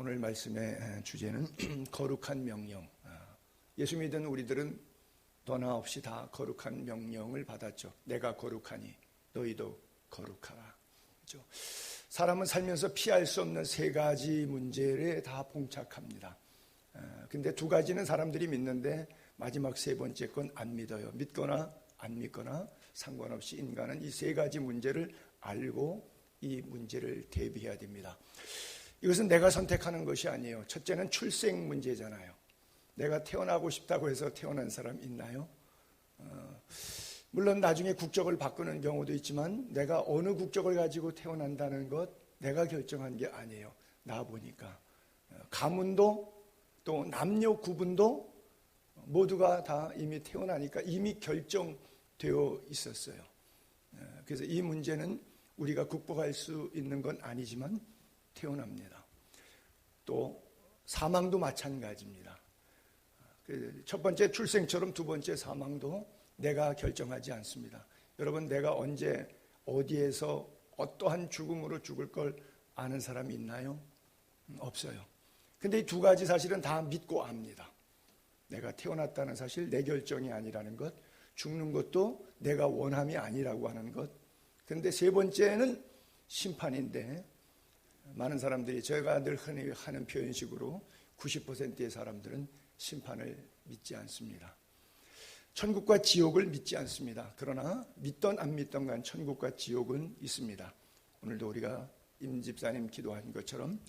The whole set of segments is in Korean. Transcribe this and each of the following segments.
오늘 말씀의 주제는 거룩한 명령. 예수 믿은 우리들은 너나 없이 다 거룩한 명령을 받았죠. 내가 거룩하니 너희도 거룩하라. 그렇죠? 사람은 살면서 피할 수 없는 세 가지 문제에 다 봉착합니다. 근데 두 가지는 사람들이 믿는데 마지막 세 번째 건 안 믿어요. 믿거나 안 믿거나 상관없이 인간은 이 세 가지 문제를 알고 이 문제를 대비해야 됩니다. 이것은 내가 선택하는 것이 아니에요. 첫째는 출생 문제잖아요. 내가 태어나고 싶다고 해서 태어난 사람 있나요? 물론 나중에 국적을 바꾸는 경우도 있지만 내가 어느 국적을 가지고 태어난다는 것 내가 결정한 게 아니에요. 나 보니까 가문도 또 남녀 구분도 모두가 다 이미 태어나니까 이미 결정되어 있었어요. 그래서 이 문제는 우리가 극복할 수 있는 건 아니지만 태어납니다. 또 사망도 마찬가지입니다. 첫 번째 출생처럼 두 번째 사망도 내가 결정하지 않습니다. 여러분, 내가 언제 어디에서 어떠한 죽음으로 죽을 걸 아는 사람이 있나요? 없어요. 근데 이 두 가지 사실은 다 믿고 압니다. 내가 태어났다는 사실, 내 결정이 아니라는 것, 죽는 것도 내가 원함이 아니라고 하는 것. 그런데 세 번째는 심판인데 많은 사람들이 제가 늘 흔히 하는 표현식으로 90%의 사람들은 심판을 믿지 않습니다. 천국과 지옥을 믿지 않습니다. 그러나 믿던 안 믿던 간 천국과 지옥은 있습니다. 오늘도 우리가 임 집사님 기도한 것처럼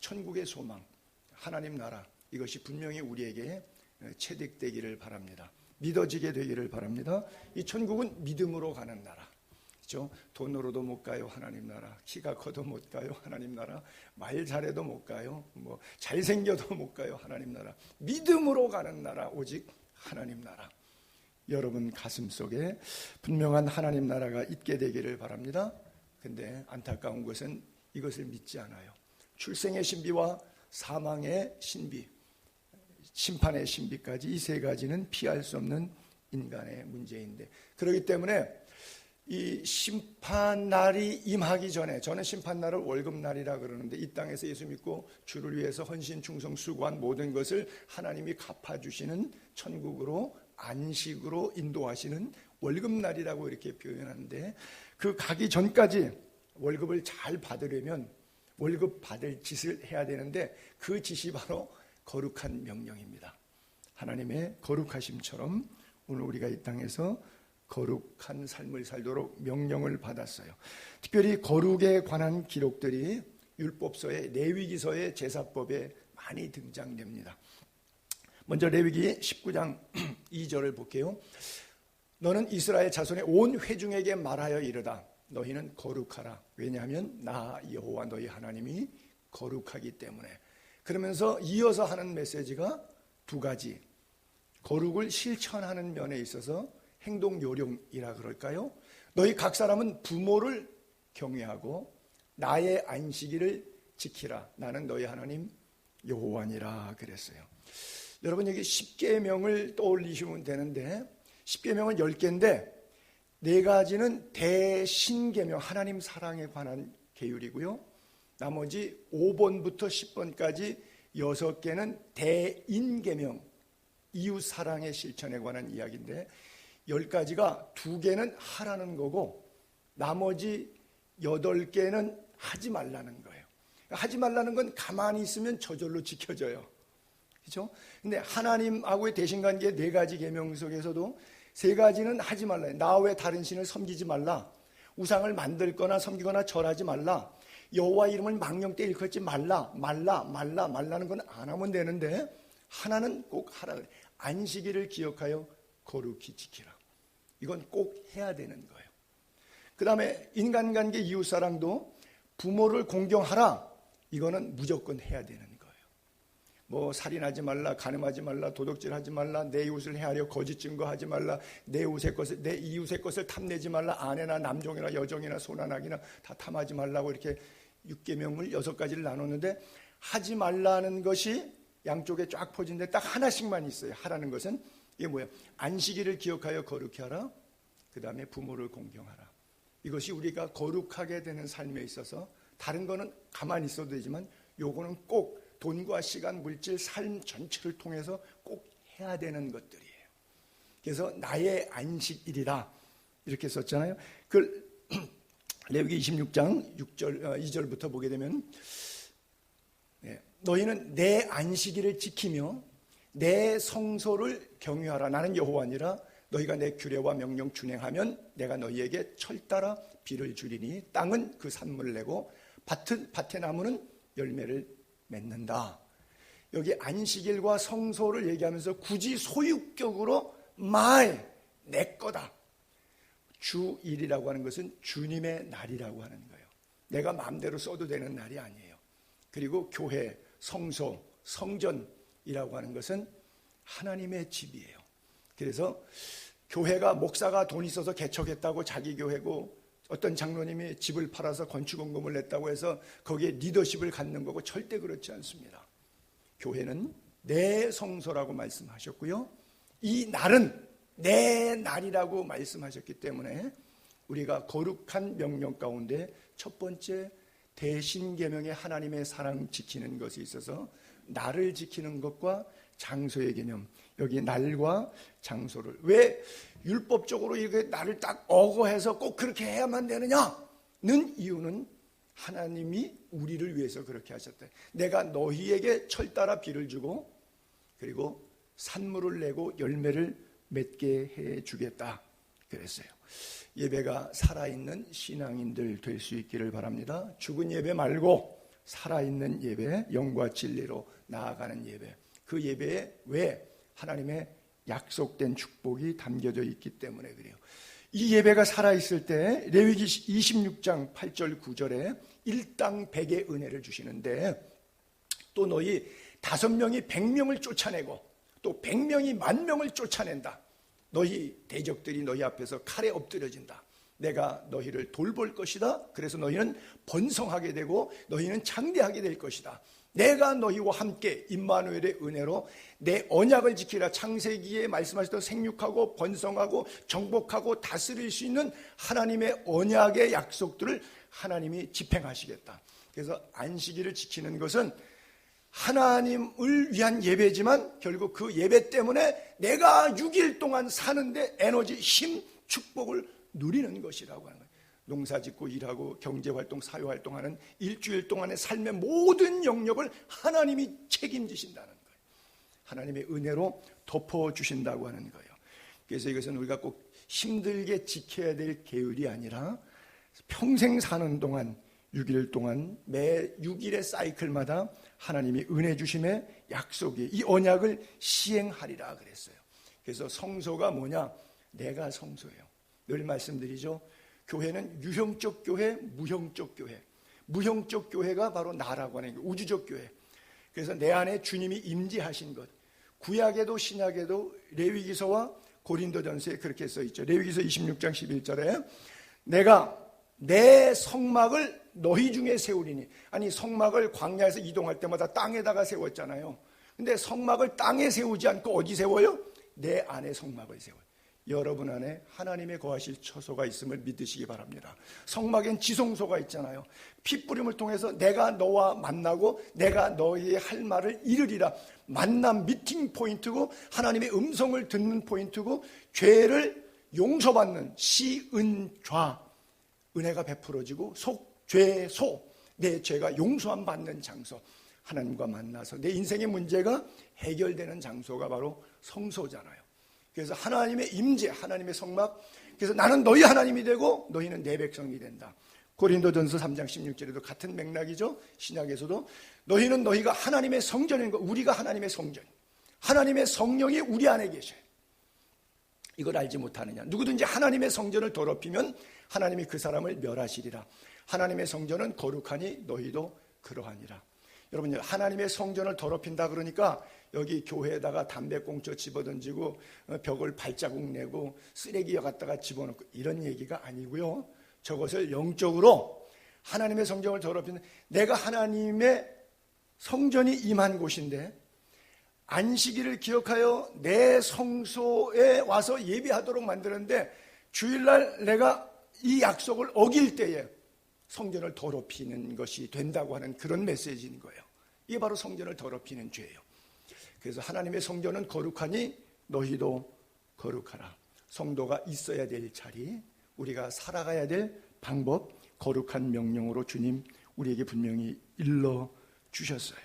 천국의 소망, 하나님 나라, 이것이 분명히 우리에게 체득되기를 바랍니다. 믿어지게 되기를 바랍니다. 이 천국은 믿음으로 가는 나라. 그렇죠? 돈으로도 못 가요, 하나님 나라. 키가 커도 못 가요, 하나님 나라. 말 잘해도 못 가요. 잘생겨도 못 가요, 하나님 나라. 믿음으로 가는 나라, 오직 하나님 나라. 여러분 가슴 속에 분명한 하나님 나라가 있게 되기를 바랍니다. 근데 안타까운 것은 이것을 믿지 않아요. 출생의 신비와 사망의 신비, 심판의 신비까지 이 세 가지는 피할 수 없는 인간의 문제인데, 그렇기 때문에 이 심판날이 임하기 전에, 저는 심판날을 월급날이라 그러는데, 이 땅에서 예수 믿고 주를 위해서 헌신, 충성, 수고한 모든 것을 하나님이 갚아주시는 천국으로, 안식으로 인도하시는 월급날이라고 이렇게 표현하는데, 그 가기 전까지 월급을 잘 받으려면 월급 받을 짓을 해야 되는데, 그 짓이 바로 거룩한 명령입니다. 하나님의 거룩하심처럼 오늘 우리가 이 땅에서 거룩한 삶을 살도록 명령을 받았어요. 특별히 거룩에 관한 기록들이 율법서의 레위기서의 제사법에 많이 등장됩니다. 먼저 레위기 19장 2절을 볼게요. 너는 이스라엘 자손의 온 회중에게 말하여 이르다. 너희는 거룩하라. 왜냐하면 나 여호와 너희 하나님이 거룩하기 때문에. 그러면서 이어서 하는 메시지가 두 가지. 거룩을 실천하는 면에 있어서 행동 요령이라 그럴까요? 너희 각 사람은 부모를 경외하고 나의 안식일을 지키라. 나는 너희 하나님 여호와니라 그랬어요. 여러분, 여기 10계명을 떠올리시면 되는데, 10계명은 10개인데 4가지는 대신계명, 하나님 사랑에 관한 계율이고요. 나머지 5번부터 10번까지 6개는 대인계명, 이웃 사랑의 실천에 관한 이야기인데, 10가지가 2개는 하라는 거고 나머지 8개는 하지 말라는 거예요. 하지 말라는 건 가만히 있으면 저절로 지켜져요. 그렇죠? 근데 하나님하고의 대신관계 4가지 계명 속에서도 3가지는 하지 말라. 나 외 다른 신을 섬기지 말라. 우상을 만들거나 섬기거나 절하지 말라. 여호와 이름을 망령때 일컫지 말라. 말라는 건 안 하면 되는데 하나는 꼭 하라. 안식일을 기억하여 거룩히 지키라. 이건 꼭 해야 되는 거예요. 그 다음에 인간관계 이웃사랑도 부모를 공경하라. 이거는 무조건 해야 되는 거예요. 살인하지 말라, 간음하지 말라, 도둑질하지 말라, 내 이웃을 해하려 거짓 증거하지 말라, 내 이웃의 것을 탐내지 말라, 아내나 남종이나 여종이나 소나낙이나 다 탐하지 말라고 이렇게 6계명을 6가지를 나눴는데, 하지 말라는 것이 양쪽에 쫙 퍼진데 딱 하나씩만 있어요. 하라는 것은 이게 뭐예요? 안식일을 기억하여 거룩히 하라. 그 다음에 부모를 공경하라. 이것이 우리가 거룩하게 되는 삶에 있어서, 다른 거는 가만히 있어도 되지만 요거는 꼭 돈과 시간, 물질, 삶 전체를 통해서 꼭 해야 되는 것들이에요. 그래서 나의 안식일이라 이렇게 썼잖아요. 레위기 26장 2절부터 보게 되면 너희는 내 안식일을 지키며 내 성소를 경유하라. 나는 여호와니라. 너희가 내 규례와 명령 준행하면 내가 너희에게 철따라 비를 주리니 땅은 그 산물을 내고 밭의 나무는 열매를 맺는다. 여기 안식일과 성소를 얘기하면서 굳이 소유격으로 내 거다. 주일이라고 하는 것은 주님의 날이라고 하는 거예요. 내가 마음대로 써도 되는 날이 아니에요. 그리고 교회, 성소, 성전이라고 하는 것은 하나님의 집이에요. 그래서 교회가 목사가 돈 있어서 개척했다고 자기 교회고 어떤 장로님이 집을 팔아서 건축원금을 냈다고 해서 거기에 리더십을 갖는 거고 절대 그렇지 않습니다. 교회는 내 성소라고 말씀하셨고요. 이 날은 내 날이라고 말씀하셨기 때문에 우리가 거룩한 명령 가운데 첫 번째 대신계명의 하나님의 사랑 지키는 것에 있어서 날을 지키는 것과 장소의 개념, 여기 날과 장소를 왜 율법적으로 이렇게 날을 딱 어거해서 꼭 그렇게 해야만 되느냐는 이유는 하나님이 우리를 위해서 그렇게 하셨다. 내가 너희에게 철따라 비를 주고 그리고 산물을 내고 열매를 맺게 해주겠다 그랬어요. 예배가 살아있는 신앙인들 될 수 있기를 바랍니다. 죽은 예배 말고 살아있는 예배, 영과 진리로 나아가는 예배, 그 예배에 왜 하나님의 약속된 축복이 담겨져 있기 때문에 그래요. 이 예배가 살아있을 때 레위기 26장 8절 9절에 일당 100의 은혜를 주시는데 또 너희 5명이 100명을 쫓아내고 또 100명이 10,000명을 쫓아낸다. 너희 대적들이 너희 앞에서 칼에 엎드려진다. 내가 너희를 돌볼 것이다. 그래서 너희는 번성하게 되고 너희는 창대하게 될 것이다. 내가 너희와 함께 임마누엘의 은혜로 내 언약을 지키라. 창세기에 말씀하셨던 생육하고 번성하고 정복하고 다스릴 수 있는 하나님의 언약의 약속들을 하나님이 집행하시겠다. 그래서 안식일을 지키는 것은 하나님을 위한 예배지만 결국 그 예배 때문에 내가 6일 동안 사는데 에너지, 힘, 축복을 누리는 것이라고 하는 거예요. 농사 짓고 일하고 경제활동, 사회활동하는 일주일 동안의 삶의 모든 영역을 하나님이 책임지신다는 거예요. 하나님의 은혜로 덮어주신다고 하는 거예요. 그래서 이것은 우리가 꼭 힘들게 지켜야 될 계율이 아니라 평생 사는 동안 6일 동안 매 6일의 사이클마다 하나님이 은혜 주심의 약속이 이 언약을 시행하리라 그랬어요. 그래서 성소가 뭐냐? 내가 성소예요. 늘 말씀드리죠. 교회는 유형적 교회, 무형적 교회. 무형적 교회가 바로 나라고 하는 거예요. 우주적 교회. 그래서 내 안에 주님이 임재하신 것. 구약에도 신약에도 레위기서와 고린도전서에 그렇게 써있죠. 레위기서 26장 11절에 내가 내 성막을 너희 중에 세우리니. 아니 성막을 광야에서 이동할 때마다 땅에다가 세웠잖아요. 근데 성막을 땅에 세우지 않고 어디 세워요? 내 안에 성막을 세워요. 여러분 안에 하나님의 거하실 처소가 있음을 믿으시기 바랍니다. 성막엔 지성소가 있잖아요. 핏부림을 통해서 내가 너와 만나고 내가 너희의 할 말을 이루리라. 만남 미팅 포인트고 하나님의 음성을 듣는 포인트고 죄를 용서받는 시은좌 은혜가 베풀어지고 속죄소 내 죄가 용서함 받는 장소 하나님과 만나서 내 인생의 문제가 해결되는 장소가 바로 성소잖아요. 그래서 하나님의 임재, 하나님의 성막. 그래서 나는 너희 하나님이 되고 너희는 내 백성이 된다. 고린도전서 3장 16절에도 같은 맥락이죠. 신약에서도 너희는 너희가 하나님의 성전인 거. 우리가 하나님의 성전. 하나님의 성령이 우리 안에 계셔요. 이걸 알지 못하느냐. 누구든지 하나님의 성전을 더럽히면 하나님이 그 사람을 멸하시리라. 하나님의 성전은 거룩하니 너희도 그러하니라. 여러분, 하나님의 성전을 더럽힌다 그러니까 여기 교회에다가 담배꽁초 집어던지고 벽을 발자국 내고 쓰레기 갖다가 집어넣고 이런 얘기가 아니고요. 저것을 영적으로 하나님의 성전을 더럽히는, 내가 하나님의 성전이 임한 곳인데 안식일을 기억하여 내 성소에 와서 예배하도록 만드는데 주일날 내가 이 약속을 어길 때에 성전을 더럽히는 것이 된다고 하는 그런 메시지인 거예요. 이게 바로 성전을 더럽히는 죄예요. 그래서 하나님의 성전은 거룩하니 너희도 거룩하라. 성도가 있어야 될 자리, 우리가 살아가야 될 방법, 거룩한 명령으로 주님 우리에게 분명히 일러주셨어요.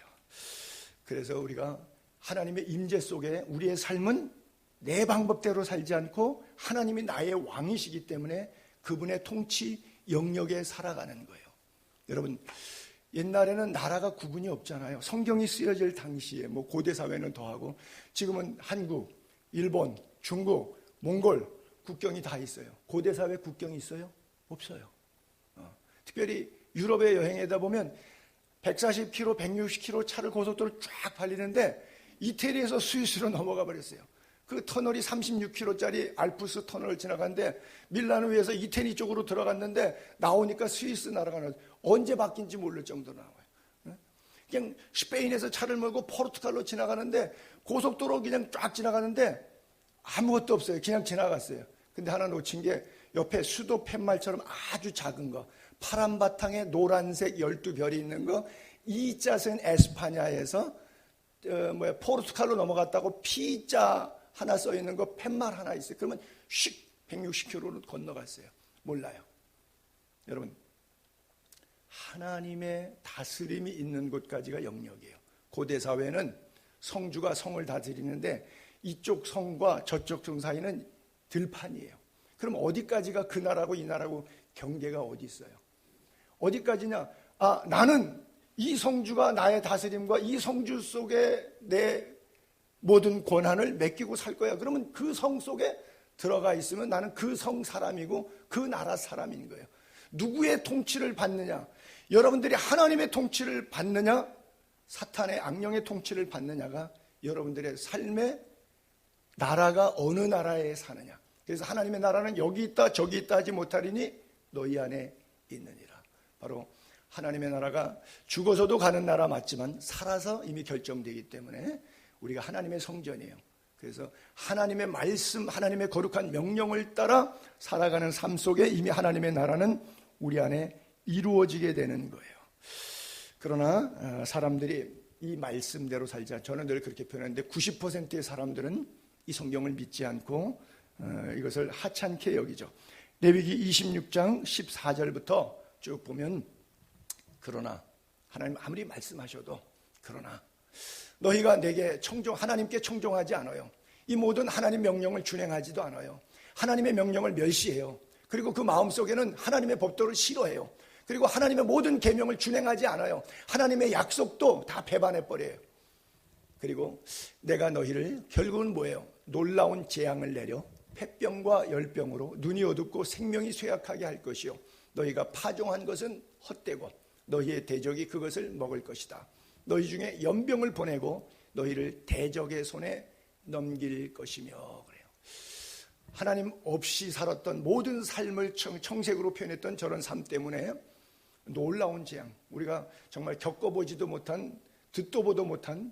그래서 우리가 하나님의 임재 속에 우리의 삶은 내 방법대로 살지 않고 하나님이 나의 왕이시기 때문에 그분의 통치 영역에 살아가는 거예요. 여러분, 옛날에는 나라가 구분이 없잖아요. 성경이 쓰여질 당시에 뭐 고대 사회는 더하고, 지금은 한국, 일본, 중국, 몽골 국경이 다 있어요. 고대 사회 국경이 있어요? 없어요. 특별히 유럽에 여행하다 보면 140km, 160km 차를 고속도로 쫙 달리는데 이태리에서 스위스로 넘어가 버렸어요. 그 터널이 36km짜리 알프스 터널을 지나갔는데 밀라노에서 이태리 쪽으로 들어갔는데 나오니까 스위스 나라가 나와요. 언제 바뀐지 모를 정도로 나와요. 그냥 스페인에서 차를 몰고 포르투갈로 지나가는데 고속도로 그냥 쫙 지나가는데 아무것도 없어요. 그냥 지나갔어요. 근데 하나 놓친 게 옆에 수도 팻말처럼 아주 작은 거, 파란 바탕에 노란색 12별이 있는 거, E자선 에스파냐에서 포르투갈로 넘어갔다고 P자 하나 써 있는 거 팻말 하나 있어요. 그러면 슉 160km로 건너갔어요. 몰라요. 여러분, 하나님의 다스림이 있는 곳까지가 영역이에요. 고대 사회는 성주가 성을 다스리는데 이쪽 성과 저쪽 성 사이는 들판이에요. 그럼 어디까지가 그 나라고 이 나라고 경계가 어디 있어요? 어디까지냐? 나는 이 성주가 나의 다스림과 이 성주 속에 내 모든 권한을 맡기고 살 거야. 그러면 그 성 속에 들어가 있으면 나는 그 성 사람이고 그 나라 사람인 거예요. 누구의 통치를 받느냐? 여러분들이 하나님의 통치를 받느냐? 사탄의 악령의 통치를 받느냐가 여러분들의 삶의 나라가 어느 나라에 사느냐. 그래서 하나님의 나라는 여기 있다 저기 있다 하지 못하리니 너희 안에 있느니라. 바로 하나님의 나라가 죽어서도 가는 나라 맞지만 살아서 이미 결정되기 때문에 우리가 하나님의 성전이에요. 그래서 하나님의 말씀, 하나님의 거룩한 명령을 따라 살아가는 삶 속에 이미 하나님의 나라는 우리 안에 이루어지게 되는 거예요. 그러나 사람들이 이 말씀대로 살지 않죠. 저는 늘 그렇게 표현하는데 90%의 사람들은 이 성경을 믿지 않고 이것을 하찮게 여기죠. 레위기 26장 14절부터 쭉 보면, 그러나 하나님 아무리 말씀하셔도 그러나 너희가 내게 하나님께 청종하지 않아요. 이 모든 하나님 명령을 준행하지도 않아요. 하나님의 명령을 멸시해요. 그리고 그 마음속에는 하나님의 법도를 싫어해요. 그리고 하나님의 모든 계명을 준행하지 않아요. 하나님의 약속도 다 배반해버려요. 그리고 내가 너희를 결국은 뭐예요? 놀라운 재앙을 내려 폐병과 열병으로 눈이 어둡고 생명이 쇠약하게 할 것이요, 너희가 파종한 것은 헛되고 너희의 대적이 그것을 먹을 것이다. 너희 중에 연병을 보내고 너희를 대적의 손에 넘길 것이며. 그래요. 하나님 없이 살았던 모든 삶을 청색으로 표현했던 저런 삶 때문에 놀라운 재앙, 우리가 정말 겪어보지도 못한, 듣도 보도 못한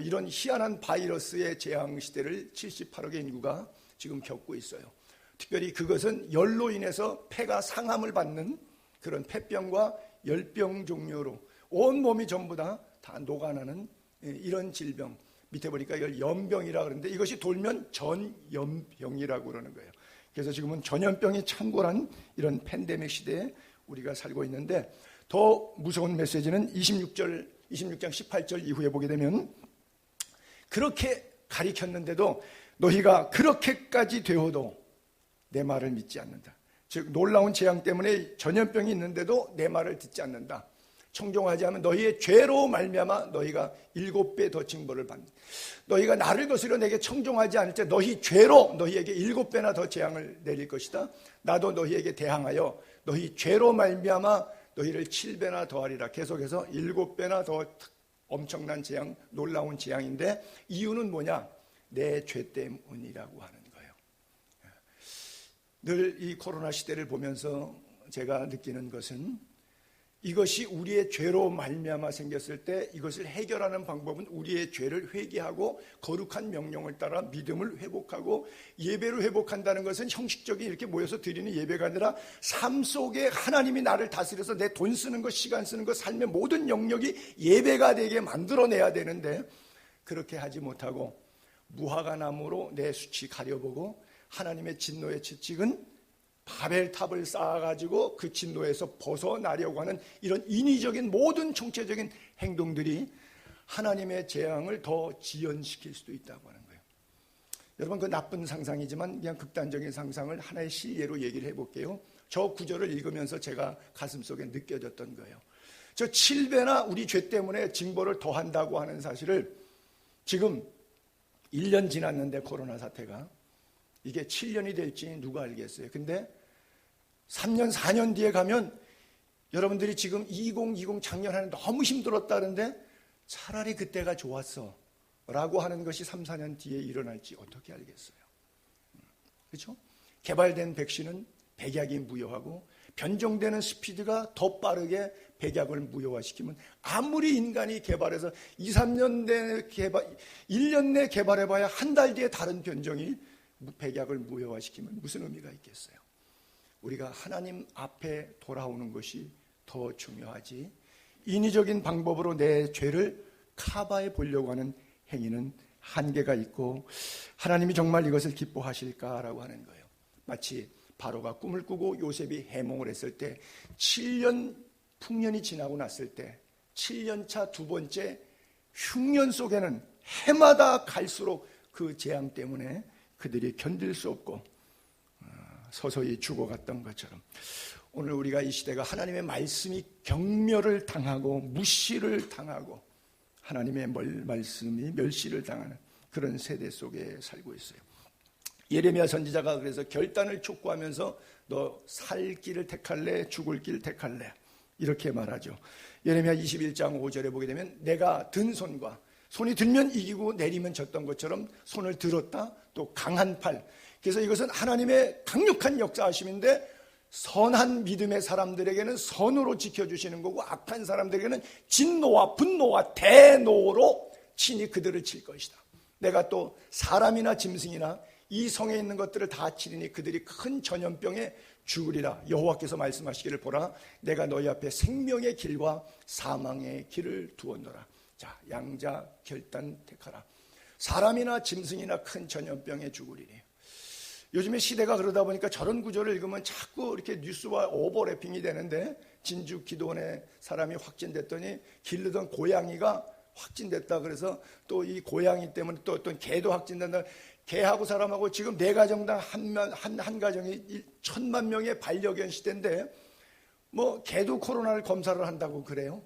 이런 희한한 바이러스의 재앙 시대를 78억의 인구가 지금 겪고 있어요. 특별히 그것은 열로 인해서 폐가 상함을 받는 그런 폐병과 열병 종류로 온 몸이 전부 다 녹아나는 이런 질병, 밑에 보니까 이걸 연병이라고 그러는데 이것이 돌면 전염병이라고 그러는 거예요. 그래서 지금은 전염병이 창궐한 이런 팬데믹 시대에 우리가 살고 있는데, 더 무서운 메시지는 26장 18절 이후에 보게 되면, 그렇게 가리켰는데도 너희가 그렇게까지 되어도 내 말을 믿지 않는다. 즉 놀라운 재앙 때문에 전염병이 있는데도 내 말을 듣지 않는다. 청종하지 않으면 너희의 죄로 말미암아 너희가 7배 더 징벌을 받는다. 너희가 나를 거스려 내게 청종하지 않을 때 너희 죄로 너희에게 7배나 더 재앙을 내릴 것이다. 나도 너희에게 대항하여 너희 죄로 말미암아 너희를 7배나 더하리라. 계속해서 7배나 더 엄청난 재앙, 놀라운 재앙인데 이유는 뭐냐? 내 죄 때문이라고 하는 거예요. 늘 이 코로나 시대를 보면서 제가 느끼는 것은 이것이 우리의 죄로 말미암아 생겼을 때 이것을 해결하는 방법은 우리의 죄를 회개하고 거룩한 명령을 따라 믿음을 회복하고 예배를 회복한다는 것은 형식적인 이렇게 모여서 드리는 예배가 아니라 삶 속에 하나님이 나를 다스려서 내 돈 쓰는 것, 시간 쓰는 것, 삶의 모든 영역이 예배가 되게 만들어내야 되는데 그렇게 하지 못하고 무화과나무로 내 수치 가려보고 하나님의 진노의 채찍은 바벨탑을 쌓아가지고 그 진노에서 벗어나려고 하는 이런 인위적인 모든 총체적인 행동들이 하나님의 재앙을 더 지연시킬 수도 있다고 하는 거예요. 여러분, 그 나쁜 상상이지만 그냥 극단적인 상상을 하나의 실례로 얘기를 해볼게요. 저 구절을 읽으면서 제가 가슴속에 느껴졌던 거예요. 저 7배나 우리 죄 때문에 징벌을 더한다고 하는 사실을 지금 1년 지났는데 코로나 사태가 이게 7년이 될지 누가 알겠어요. 근데 3년, 4년 뒤에 가면 여러분들이 지금 2020 작년 한 해 너무 힘들었다는데 차라리 그때가 좋았어 라고 하는 것이 3, 4년 뒤에 일어날지 어떻게 알겠어요. 그렇죠? 개발된 백신은 백약이 무효하고 변종되는 스피드가 더 빠르게 백약을 무효화시키면 아무리 인간이 개발해서 2, 3년 내 개발, 1년 내 개발해봐야 한 달 뒤에 다른 변종이 백약을 무효화시키면 무슨 의미가 있겠어요. 우리가 하나님 앞에 돌아오는 것이 더 중요하지 인위적인 방법으로 내 죄를 커버해 보려고 하는 행위는 한계가 있고 하나님이 정말 이것을 기뻐하실까라고 하는 거예요. 마치 바로가 꿈을 꾸고 요셉이 해몽을 했을 때 7년 풍년이 지나고 났을 때 7년차 두 번째 흉년 속에는 해마다 갈수록 그 재앙 때문에 그들이 견딜 수 없고 서서히 죽어갔던 것처럼 오늘 우리가 이 시대가 하나님의 말씀이 경멸을 당하고 무시를 당하고 하나님의 말씀이 멸시를 당하는 그런 세대 속에 살고 있어요. 예레미야 선지자가 그래서 결단을 촉구하면서 너 살 길을 택할래 죽을 길 택할래 이렇게 말하죠. 예레미야 21장 5절에 보게 되면 내가 든 손과 손이 들면 이기고 내리면 졌던 것처럼 손을 들었다 또 강한 팔. 그래서 이것은 하나님의 강력한 역사하심인데 선한 믿음의 사람들에게는 선으로 지켜주시는 거고 악한 사람들에게는 진노와 분노와 대노로 친히 그들을 칠 것이다. 내가 또 사람이나 짐승이나 이 성에 있는 것들을 다 치리니 그들이 큰 전염병에 죽으리라. 여호와께서 말씀하시기를 보라 내가 너희 앞에 생명의 길과 사망의 길을 두었노라. 자, 양자 결단 택하라. 사람이나 짐승이나 큰 전염병에 죽으리니. 요즘에 시대가 그러다 보니까 저런 구절을 읽으면 자꾸 이렇게 뉴스와 오버래핑이 되는데 진주 기도원에 사람이 확진됐더니 기르던 고양이가 확진됐다. 그래서 또 이 고양이 때문에 또 어떤 개도 확진된다. 개하고 사람하고 지금 네 가정당 한 가정이 1,000만 명의 반려견 시대인데 뭐 개도 코로나를 검사를 한다고 그래요.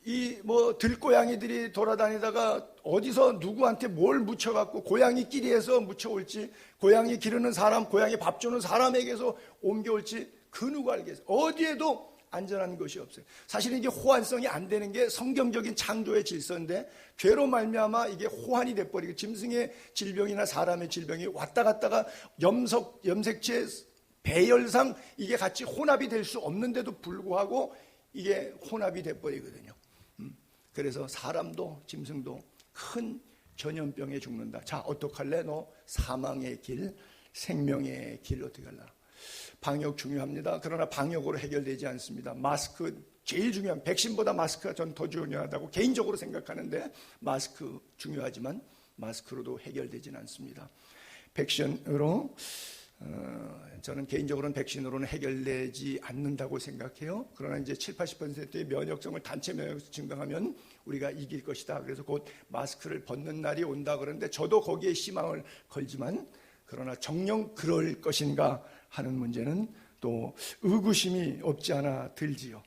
이 뭐 들고양이들이 돌아다니다가 어디서 누구한테 뭘 묻혀갖고 고양이끼리 해서 묻혀올지 고양이 기르는 사람, 고양이 밥 주는 사람에게서 옮겨올지 그 누가 알겠어요. 어디에도 안전한 것이 없어요. 사실은 이게 호환성이 안 되는 게 성경적인 창조의 질서인데 죄로 말미암아 이게 호환이 돼버리고 짐승의 질병이나 사람의 질병이 왔다 갔다가 염색체 배열상 이게 같이 혼합이 될 수 없는데도 불구하고 이게 혼합이 돼버리거든요. 그래서 사람도 짐승도 큰 전염병에 죽는다. 자, 어떡할래? 너 사망의 길, 생명의 길 어떻게 할라? 방역 중요합니다. 그러나 방역으로 해결되지 않습니다. 마스크 제일 중요한, 백신보다 마스크가 전 더 중요하다고 개인적으로 생각하는데 마스크 중요하지만 마스크로도 해결되지는 않습니다. 백신으로 저는 개인적으로는 백신으로는 해결되지 않는다고 생각해요. 그러나 이제 7, 80%의 면역성을 단체 면역성을 증강하면 우리가 이길 것이다. 그래서 곧 마스크를 벗는 날이 온다 그러는데 저도 거기에 희망을 걸지만 그러나 정녕 그럴 것인가 하는 문제는 또 의구심이 없지 않아 들지요.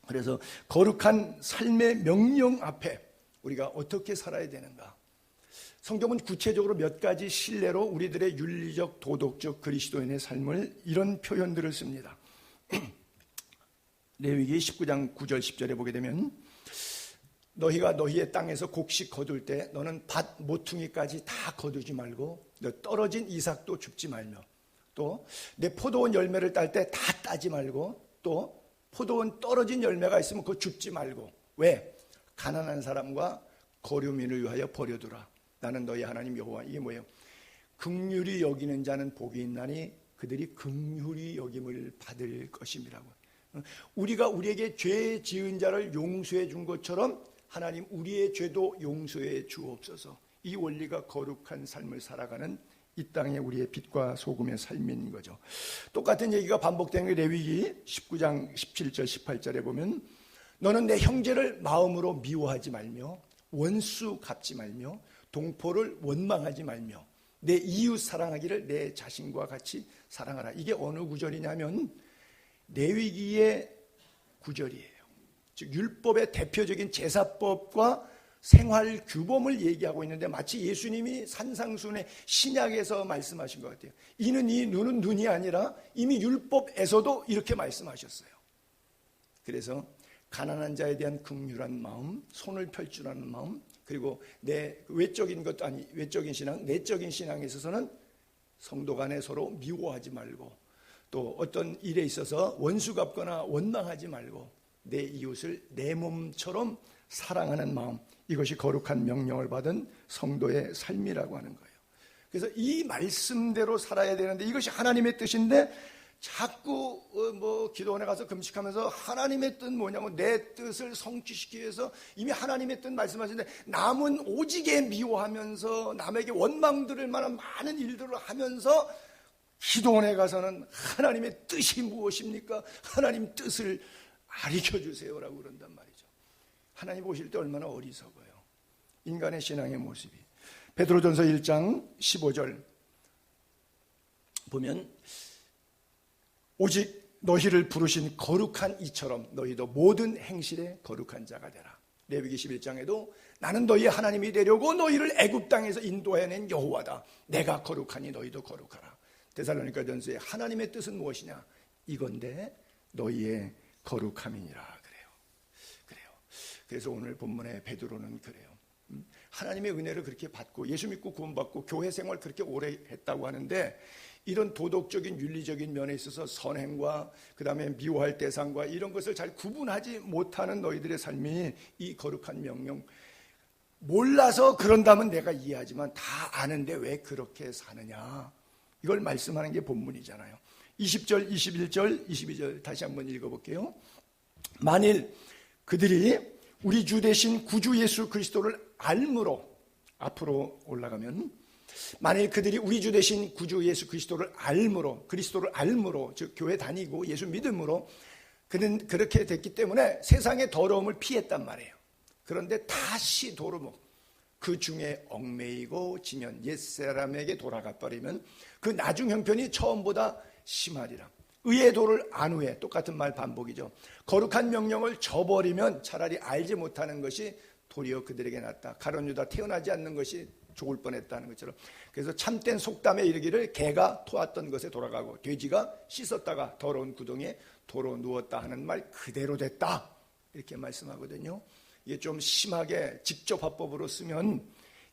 그래서 거룩한 삶의 명령 앞에 우리가 어떻게 살아야 되는가? 성경은 구체적으로 몇 가지 신뢰로 우리들의 윤리적, 도덕적 그리스도인의 삶을 이런 표현들을 씁니다. 레위기 19장 9절 10절에 보게 되면 너희가 너희의 땅에서 곡식 거둘 때 너는 밭 모퉁이까지 다 거두지 말고 너 떨어진 이삭도 줍지 말며 또 내 포도원 열매를 딸 때 다 따지 말고 또 포도원 떨어진 열매가 있으면 그거 줍지 말고. 왜? 가난한 사람과 거류민을 위하여 버려두라. 나는 너희 하나님 여호와. 이게 뭐예요? 긍휼히 여기는 자는 복이 있나니 그들이 긍휼히 여김을 받을 것임이라고. 우리가 우리에게 죄 지은 자를 용서해 준 것처럼 하나님 우리의 죄도 용서해 주옵소서. 이 원리가 거룩한 삶을 살아가는 이 땅의 우리의 빛과 소금의 삶인 거죠. 똑같은 얘기가 반복되는 게 레위기 19장 17절 18절에 보면 너는 내 형제를 마음으로 미워하지 말며 원수 갚지 말며 동포를 원망하지 말며 내 이웃 사랑하기를 내 자신과 같이 사랑하라. 이게 어느 구절이냐면 레위기의 구절이에요. 즉 율법의 대표적인 제사법과 생활 규범을 얘기하고 있는데 마치 예수님이 산상수훈의 신약에서 말씀하신 것 같아요. 이는 이, 눈은 눈이 아니라 이미 율법에서도 이렇게 말씀하셨어요. 그래서 가난한 자에 대한 긍휼한 마음, 손을 펼주라는 마음, 그리고 내 외적인 것도 아니 외적인 신앙, 내적인 신앙에 있어서는 성도 간에 서로 미워하지 말고 또 어떤 일에 있어서 원수 갚거나 원망하지 말고 내 이웃을 내 몸처럼 사랑하는 마음, 이것이 거룩한 명령을 받은 성도의 삶이라고 하는 거예요. 그래서 이 말씀대로 살아야 되는데 이것이 하나님의 뜻인데 자꾸 기도원에 가서 금식하면서 하나님의 뜻 뭐냐면 내 뜻을 성취시키기 위해서 이미 하나님의 뜻 말씀하시는데 남은 오지게 미워하면서 남에게 원망 들을 만한 많은 일들을 하면서 기도원에 가서는 하나님의 뜻이 무엇입니까? 하나님 뜻을 가르쳐주세요라고 그런단 말이죠. 하나님 보실 때 얼마나 어리석어요. 인간의 신앙의 모습이. 베드로전서 1장 15절 보면 오직 너희를 부르신 거룩한 이처럼 너희도 모든 행실에 거룩한 자가 되라. 레위기 11장에도 나는 너희 하나님이 되려고 너희를 애굽 땅에서 인도해낸 여호와다. 내가 거룩하니 너희도 거룩하라. 데살로니가전서에 하나님의 뜻은 무엇이냐? 이건데 너희의 거룩함이니라. 그래요. 그래서 오늘 본문의 베드로는 그래요. 하나님의 은혜를 그렇게 받고 예수 믿고 구원받고 교회 생활 그렇게 오래 했다고 하는데 이런 도덕적인 윤리적인 면에 있어서 선행과 그 다음에 미워할 대상과 이런 것을 잘 구분하지 못하는 너희들의 삶이 이 거룩한 명령, 몰라서 그런다면 내가 이해하지만 다 아는데 왜 그렇게 사느냐, 이걸 말씀하는 게 본문이잖아요. 20절, 21절, 22절 다시 한번 읽어볼게요. 만일 그들이 우리 주 되신 구주 예수 그리스도를 알므로, 앞으로 올라가면 만일 그들이 우리 주 되신 구주 예수 그리스도를 알므로, 그리스도를 알므로, 즉 교회 다니고 예수 믿음으로 그는 그렇게 됐기 때문에 세상의 더러움을 피했단 말이에요. 그런데 다시 도르목 그 중에 얽매이고 지면 옛사람에게 돌아가 버리면 그 나중 형편이 처음보다 심하리라. 의의 도를 안 후에, 똑같은 말 반복이죠. 거룩한 명령을 저버리면 차라리 알지 못하는 것이 도리어 그들에게 낫다. 가룟 유다 태어나지 않는 것이 죽을 뻔했다는 것처럼. 그래서 참된 속담에 이르기를 개가 토했던 것에 돌아가고 돼지가 씻었다가 더러운 구덩이에 도로 누웠다 하는 말 그대로 됐다, 이렇게 말씀하거든요. 이게 좀 심하게 직접 화법으로 쓰면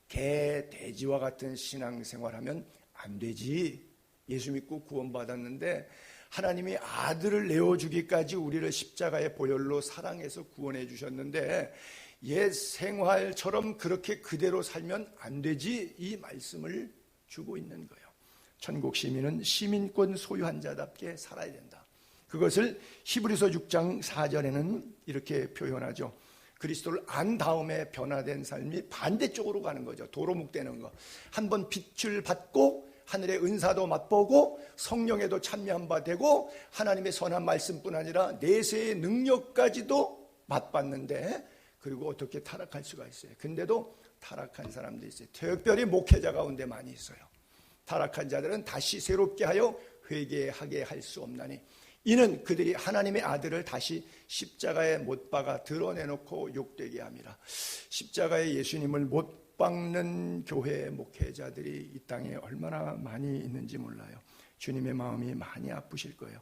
개, 돼지와 같은 신앙생활하면 안 되지. 예수 믿고 구원받았는데 하나님이 아들을 내어주기까지 우리를 십자가의 보혈로 사랑해서 구원해 주셨는데 옛 생활처럼 그렇게 그대로 살면 안 되지, 이 말씀을 주고 있는 거예요. 천국 시민은 시민권 소유한 자답게 살아야 된다. 그것을 히브리서 6장 4절에는 이렇게 표현하죠. 그리스도를 안 다음에 변화된 삶이 반대쪽으로 가는 거죠. 도로묵되는 거. 한번 빛을 받고 하늘의 은사도 맛보고 성령에도 참여한 바 되고 하나님의 선한 말씀뿐 아니라 내세의 능력까지도 맛봤는데 그리고 어떻게 타락할 수가 있어요. 근데도 타락한 사람도 있어요. 특별히 목회자 가운데 많이 있어요. 타락한 자들은 다시 새롭게 하여 회개하게 할 수 없나니 이는 그들이 하나님의 아들을 다시 십자가에 못 박아 드러내놓고 욕되게 함이라. 십자가에 예수님을 못 박는 교회 목회자들이 이 땅에 얼마나 많이 있는지 몰라요. 주님의 마음이 많이 아프실 거예요.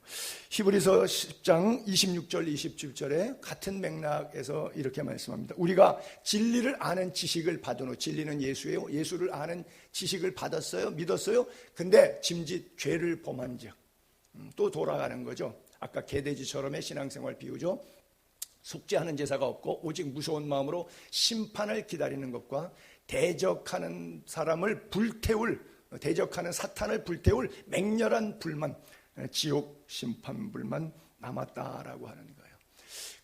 히브리서 10장 26절 27절에 같은 맥락에서 이렇게 말씀합니다. 우리가 진리를 아는 지식을 받은 후, 진리는 예수예요. 예수를 아는 지식을 받았어요. 믿었어요. 근데 짐짓 죄를 범한 즉 또 돌아가는 거죠. 아까 개돼지처럼의 신앙생활 비유죠. 속죄하는 제사가 없고 오직 무서운 마음으로 심판을 기다리는 것과 대적하는 사람을 대적하는 사탄을 불태울 맹렬한 불만, 지옥 심판불만 남았다라고 하는 거예요.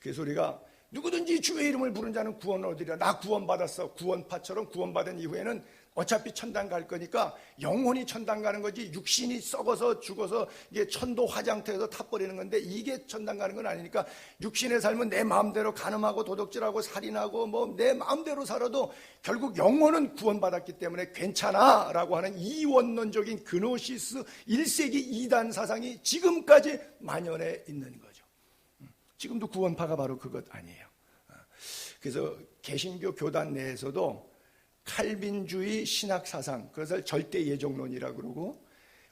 그래서 우리가 누구든지 주의 이름을 부른 자는 구원을 얻으리라. 나 구원받았어. 구원파처럼 구원받은 이후에는 어차피 천당 갈 거니까 영혼이 천당 가는 거지, 육신이 썩어서 죽어서 이게 천도 화장터에서 타버리는 건데, 이게 천당 가는 건 아니니까 육신의 삶은 내 마음대로 간음하고 도둑질하고 살인하고 뭐 내 마음대로 살아도 결국 영혼은 구원받았기 때문에 괜찮아 라고 하는 이원론적인 그노시스 1세기 이단 사상이 지금까지 만연해 있는 거죠. 지금도 구원파가 바로 그것 아니에요. 그래서 개신교 교단 내에서도 칼빈주의 신학사상, 그것을 절대 예정론이라고 그러고,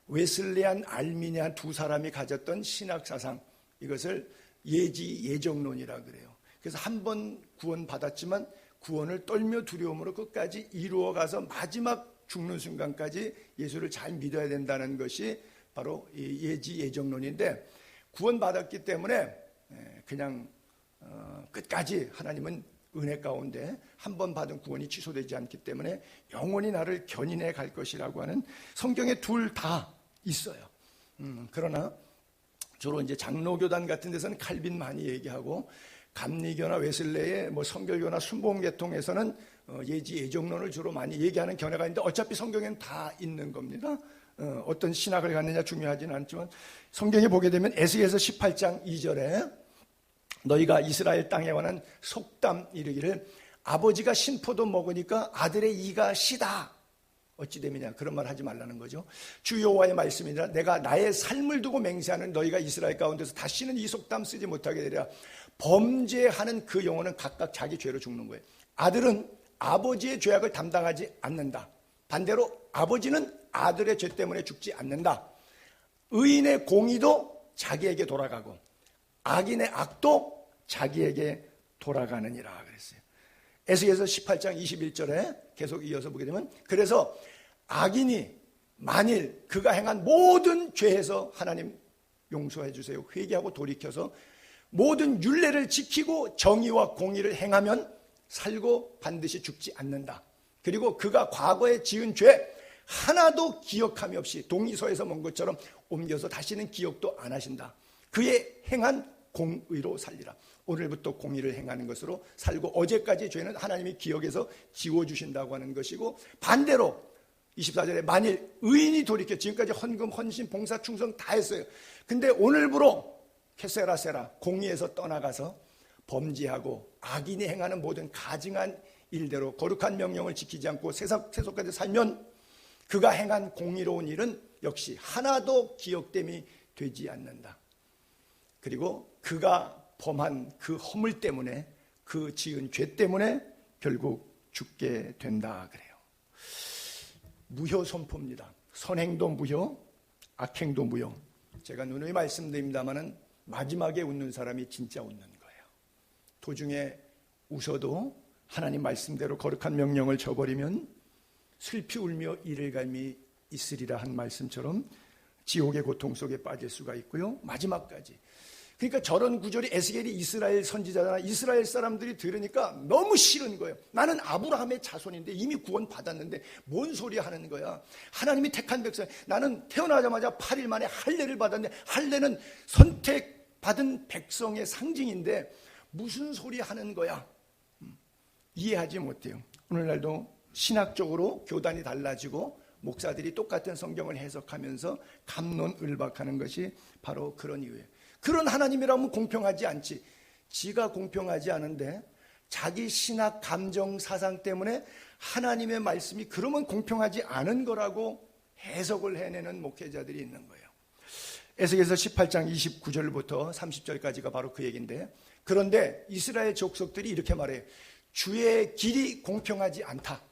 웨슬리안, 알미니안 두 사람이 가졌던 신학사상, 이것을 예정론이라고 그래요. 그래서 한 번 구원받았지만 구원을 떨며 두려움으로 끝까지 이루어가서 마지막 죽는 순간까지 예수를 잘 믿어야 된다는 것이 바로 이 예정론인데, 구원받았기 때문에 그냥 끝까지 하나님은 은혜 가운데 한 번 받은 구원이 취소되지 않기 때문에 영원히 나를 견인해 갈 것이라고 하는 성경에 둘 다 있어요. 그러나 주로 이제 장로교단 같은 데서는 칼빈 많이 얘기하고, 감리교나 웨슬레의 뭐 성결교나 순복음계통에서는 예정론을 주로 많이 얘기하는 견해가 있는데, 어차피 성경에는 다 있는 겁니다. 어떤 신학을 갖느냐 중요하지는 않지만, 성경에 보게 되면 에스겔서 18장 2절에 너희가 이스라엘 땅에 관한 속담 이르기를 아버지가 신포도 먹으니까 아들의 이가 시다. 어찌 됨이냐, 그런 말 하지 말라는 거죠. 주 여호와의 말씀이니라. 내가 나의 삶을 두고 맹세하는 너희가 이스라엘 가운데서 다시는 이 속담 쓰지 못하게 되리라. 범죄하는 그 영혼은 각각 자기 죄로 죽는 거예요. 아들은 아버지의 죄악을 담당하지 않는다. 반대로 아버지는 아들의 죄 때문에 죽지 않는다. 의인의 공의도 자기에게 돌아가고 악인의 악도 자기에게 돌아가느니라 그랬어요. 에스겔서 18장 21절에 계속 이어서 보게 되면, 그래서 악인이 만일 그가 행한 모든 죄에서 하나님 용서해 주세요, 회개하고 돌이켜서 모든 율례를 지키고 정의와 공의를 행하면 살고 반드시 죽지 않는다. 그리고 그가 과거에 지은 죄 하나도 기억함이 없이 동의서에서 먼 것처럼 옮겨서 다시는 기억도 안 하신다. 그의 행한 공의로 살리라. 오늘부터 공의를 행하는 것으로 살고 어제까지 죄는 하나님이 기억에서 지워주신다고 하는 것이고, 반대로 24절에 만일 의인이 돌이켜, 지금까지 헌금, 헌신, 봉사, 충성 다 했어요. 근데 오늘부로 케세라세라, 공의에서 떠나가서 범죄하고 악인이 행하는 모든 가증한 일대로 거룩한 명령을 지키지 않고 세속까지 살면 그가 행한 공의로운 일은 역시 하나도 기억됨이 되지 않는다. 그리고 그가 범한 그 허물 때문에, 그 지은 죄 때문에 결국 죽게 된다 그래요. 무효 선포입니다. 선행도 무효, 악행도 무효. 제가 누누이 말씀드립니다마는 마지막에 웃는 사람이 진짜 웃는 거예요. 도중에 웃어도 하나님 말씀대로 거룩한 명령을 저버리면 슬피 울며 이를 갈미 있으리라 한 말씀처럼 지옥의 고통 속에 빠질 수가 있고요. 마지막까지. 그러니까 저런 구절이, 에스겔이 이스라엘 선지자잖아. 이스라엘 사람들이 들으니까 너무 싫은 거예요. 나는 아브라함의 자손인데 이미 구원 받았는데 뭔 소리 하는 거야. 하나님이 택한 백성, 나는 태어나자마자 8일 만에 할례를 받았는데, 할례는 선택받은 백성의 상징인데 무슨 소리 하는 거야. 이해하지 못해요. 오늘날도 신학적으로 교단이 달라지고 목사들이 똑같은 성경을 해석하면서 갑론을박하는 것이 바로 그런 이유예요. 그런 하나님이라면 공평하지 않지. 지가 공평하지 않은데 자기 신학 감정 사상 때문에 하나님의 말씀이 그러면 공평하지 않은 거라고 해석을 해내는 목회자들이 있는 거예요. 에스겔서 18장 29절부터 30절까지가 바로 그 얘기인데, 그런데 이스라엘 족속들이 이렇게 말해요. 주의 길이 공평하지 않다.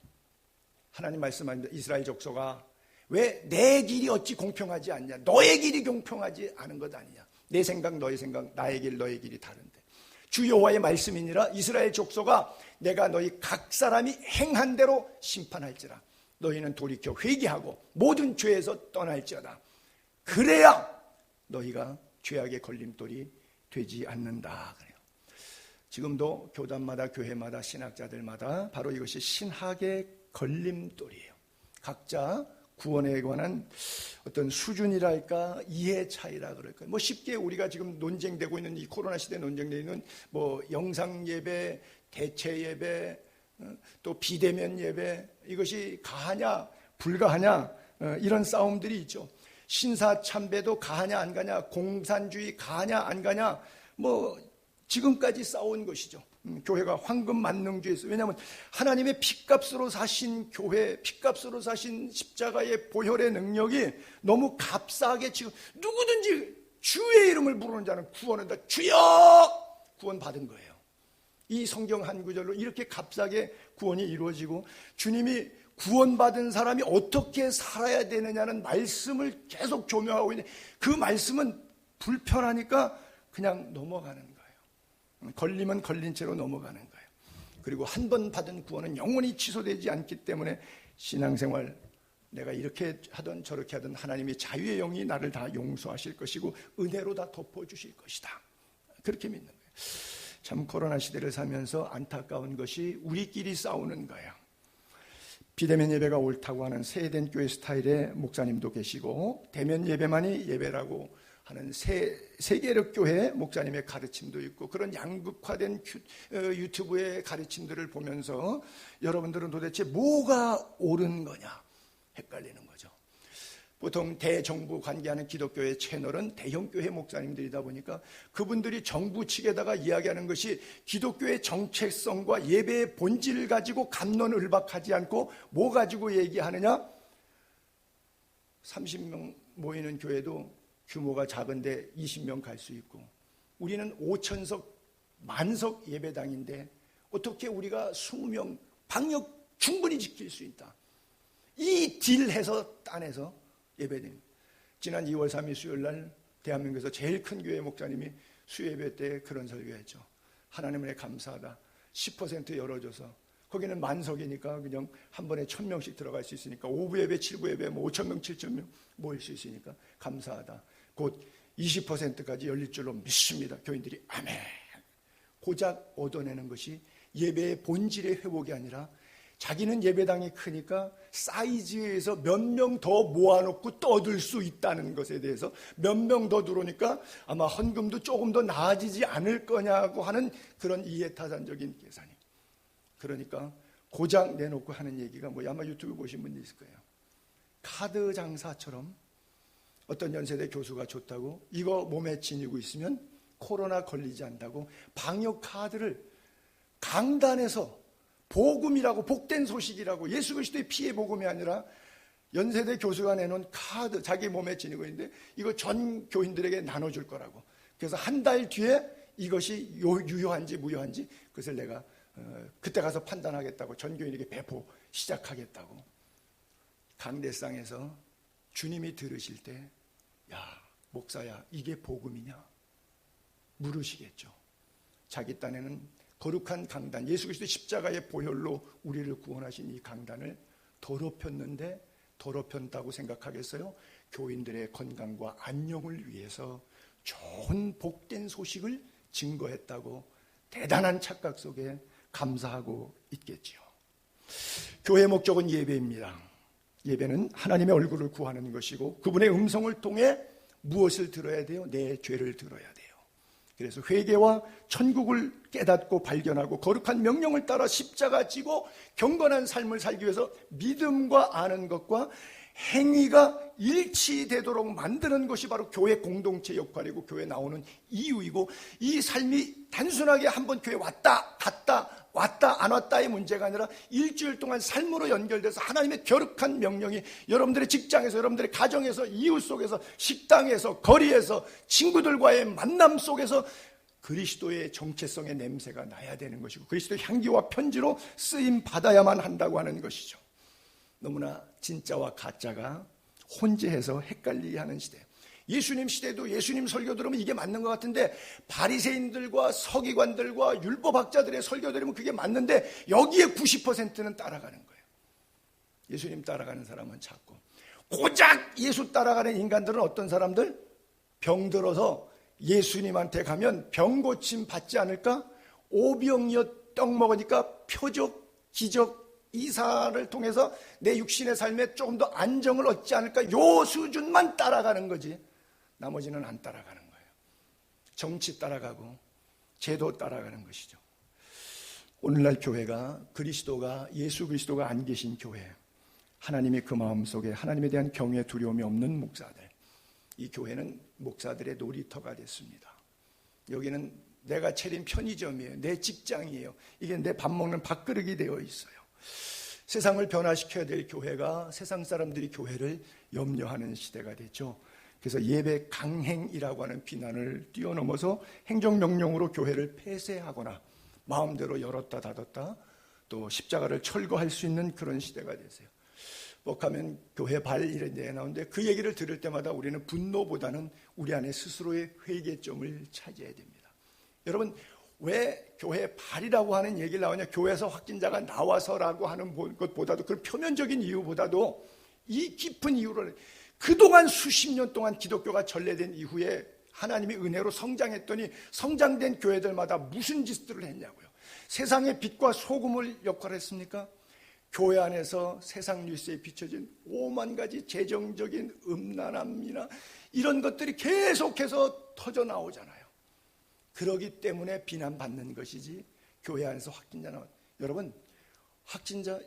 하나님 말씀합니다. 이스라엘 족속아, 왜 내 길이 어찌 공평하지 않냐. 너의 길이 공평하지 않은 것 아니냐. 내 생각 너의 생각, 나의 길 너의 길이 다른데, 주 여호와의 말씀이니라. 이스라엘 족속아, 내가 너희 각 사람이 행한 대로 심판할지라. 너희는 돌이켜 회개하고 모든 죄에서 떠날지어다. 그래야 너희가 죄악의 걸림돌이 되지 않는다 그래요. 지금도 교단마다 교회마다 신학자들마다 바로 이것이 신학의 걸림돌이에요. 각자 구원에 관한 어떤 수준이랄까 이해 차이라 그럴까요? 뭐 쉽게 우리가 지금 논쟁되고 있는 이 코로나 시대에 논쟁되는 뭐 영상 예배, 대체 예배, 또 비대면 예배, 이것이 가하냐 불가하냐 이런 싸움들이 있죠. 신사 참배도 가하냐 안 가냐, 공산주의 가하냐 안 가냐, 뭐 지금까지 싸운 것이죠. 교회가 황금 만능주의에서, 왜냐하면 하나님의 핏값으로 사신 교회, 핏값으로 사신 십자가의 보혈의 능력이 너무 값싸게 지금 누구든지 주의 이름을 부르는 자는 구원한다. 주여! 구원 받은 거예요. 이 성경 한 구절로 이렇게 값싸게 구원이 이루어지고, 주님이 구원받은 사람이 어떻게 살아야 되느냐는 말씀을 계속 조명하고 있는데, 그 말씀은 불편하니까 그냥 넘어가는 거예요. 걸리면 걸린 채로 넘어가는 거예요. 그리고 한 번 받은 구원은 영원히 취소되지 않기 때문에 신앙생활, 내가 이렇게 하든 저렇게 하든 하나님이 자유의 영이 나를 다 용서하실 것이고 은혜로 다 덮어주실 것이다, 그렇게 믿는 거예요. 참 코로나 시대를 살면서 안타까운 것이 우리끼리 싸우는 거예요. 비대면 예배가 옳다고 하는 세된 교회 스타일의 목사님도 계시고, 대면 예배만이 예배라고 하는 세계력 교회 목사님의 가르침도 있고, 그런 양극화된 유튜브의 가르침들을 보면서 여러분들은 도대체 뭐가 옳은 거냐 헷갈리는 거죠. 보통 대정부 관계하는 기독교의 채널은 대형교회 목사님들이다 보니까 그분들이 정부 측에다가 이야기하는 것이 기독교의 정체성과 예배의 본질을 가지고 갑론을박하지 않고 뭐 가지고 얘기하느냐, 30명 모이는 교회도 규모가 작은데 20명 갈 수 있고, 우리는 5,000석 만석 예배당인데 어떻게 우리가 20명 방역 충분히 지킬 수 있다, 이 딜해서 따내서 예배드립니다. 지난 2월 3일 수요일날 대한민국에서 제일 큰 교회 목사님이 수요예배 때 그런 설교했죠. 하나님 은혜 감사하다, 10% 열어줘서, 거기는 만석이니까 그냥 한 번에 1,000명씩 들어갈 수 있으니까, 5부 예배 7부 예배 뭐 5,000명 7,000명 모일 수 있으니까 감사하다. 곧 20%까지 열릴 줄로 믿습니다. 교인들이 아멘. 고작 얻어내는 것이 예배의 본질의 회복이 아니라, 자기는 예배당이 크니까 사이즈에서 몇 명 더 모아놓고 떠들 수 있다는 것에 대해서, 몇 명 더 들어오니까 아마 헌금도 조금 더 나아지지 않을 거냐고 하는 그런 이해타산적인 계산이. 그러니까 고작 내놓고 하는 얘기가 뭐야, 아마 유튜브 보신 분이 있을 거예요. 카드 장사처럼 어떤 연세대 교수가 좋다고 이거 몸에 지니고 있으면 코로나 걸리지 않는다고 방역 카드를 강단에서 복음이라고, 복된 소식이라고, 예수 그리스도의 피의 복음이 아니라 연세대 교수가 내놓은 카드, 자기 몸에 지니고 있는데 이거 전 교인들에게 나눠줄 거라고. 그래서 한 달 뒤에 이것이 유효한지 무효한지 그것을 내가 그때 가서 판단하겠다고, 전 교인에게 배포 시작하겠다고. 강대상에서 주님이 들으실 때, 야 목사야 이게 복음이냐 물으시겠죠. 자기 딴에는 거룩한 강단, 예수 그리스도 십자가의 보혈로 우리를 구원하신 이 강단을 더럽혔는데, 더럽혔다고 생각하겠어요? 교인들의 건강과 안녕을 위해서 좋은 복된 소식을 증거했다고 대단한 착각 속에 감사하고 있겠지요. 교회의 목적은 예배입니다. 예배는 하나님의 얼굴을 구하는 것이고, 그분의 음성을 통해 무엇을 들어야 돼요? 내 죄를 들어야 돼요. 그래서 회개와 천국을 깨닫고 발견하고 거룩한 명령을 따라 십자가 지고 경건한 삶을 살기 위해서 믿음과 아는 것과 행위가 일치되도록 만드는 것이 바로 교회 공동체 역할이고 교회 나오는 이유이고, 이 삶이 단순하게 한번 교회 왔다 갔다 왔다 안 왔다의 문제가 아니라 일주일 동안 삶으로 연결돼서 하나님의 거룩한 명령이 여러분들의 직장에서, 여러분들의 가정에서, 이웃 속에서, 식당에서, 거리에서, 친구들과의 만남 속에서 그리스도의 정체성의 냄새가 나야 되는 것이고, 그리스도의 향기와 편지로 쓰임 받아야만 한다고 하는 것이죠. 너무나 진짜와 가짜가 혼재해서 헷갈리게 하는 시대. 예수님 시대도 예수님 설교 들으면 이게 맞는 것 같은데, 바리새인들과 서기관들과 율법학자들의 설교 들으면 그게 맞는데 여기에 90%는 따라가는 거예요. 예수님 따라가는 사람은 작고, 고작 예수 따라가는 인간들은 어떤 사람들? 병들어서 예수님한테 가면 병 고침 받지 않을까? 오병이어 떡 먹으니까 표적, 기적, 이사를 통해서 내 육신의 삶에 조금 더 안정을 얻지 않을까? 요 수준만 따라가는 거지 나머지는 안 따라가는 거예요. 정치 따라가고 제도 따라가는 것이죠. 오늘날 교회가 그리스도가 예수 그리스도가 안 계신 교회, 하나님이 그 마음속에 하나님에 대한 경외 두려움이 없는 목사들, 이 교회는 목사들의 놀이터가 됐습니다. 여기는 내가 차린 편의점이에요. 내 직장이에요. 이게 내 밥 먹는 밥그릇이 되어 있어요. 세상을 변화시켜야 될 교회가 세상 사람들이 교회를 염려하는 시대가 됐죠. 그래서 예배 강행이라고 하는 비난을 뛰어넘어서 행정명령으로 교회를 폐쇄하거나 마음대로 열었다 닫았다 또 십자가를 철거할 수 있는 그런 시대가 됐어요. 하면 교회 발 이런 데 나오는데 그 얘기를 들을 때마다 우리는 분노보다는 우리 안에 스스로의 회개점을 찾아야 됩니다. 여러분, 왜 교회 발이라고 하는 얘기를 나오냐? 교회에서 확진자가 나와서라고 하는 것보다도, 그런 표면적인 이유보다도 이 깊은 이유를, 그동안 수십 년 동안 기독교가 전래된 이후에 하나님의 은혜로 성장했더니 성장된 교회들마다 무슨 짓들을 했냐고요. 세상의 빛과 소금을 역할을 했습니까? 교회 안에서 세상 뉴스에 비춰진 5만 가지 재정적인 음란함이나 이런 것들이 계속해서 터져 나오잖아요. 그러기 때문에 비난받는 것이지 교회 안에서 확진자 나온, 여러분 확진자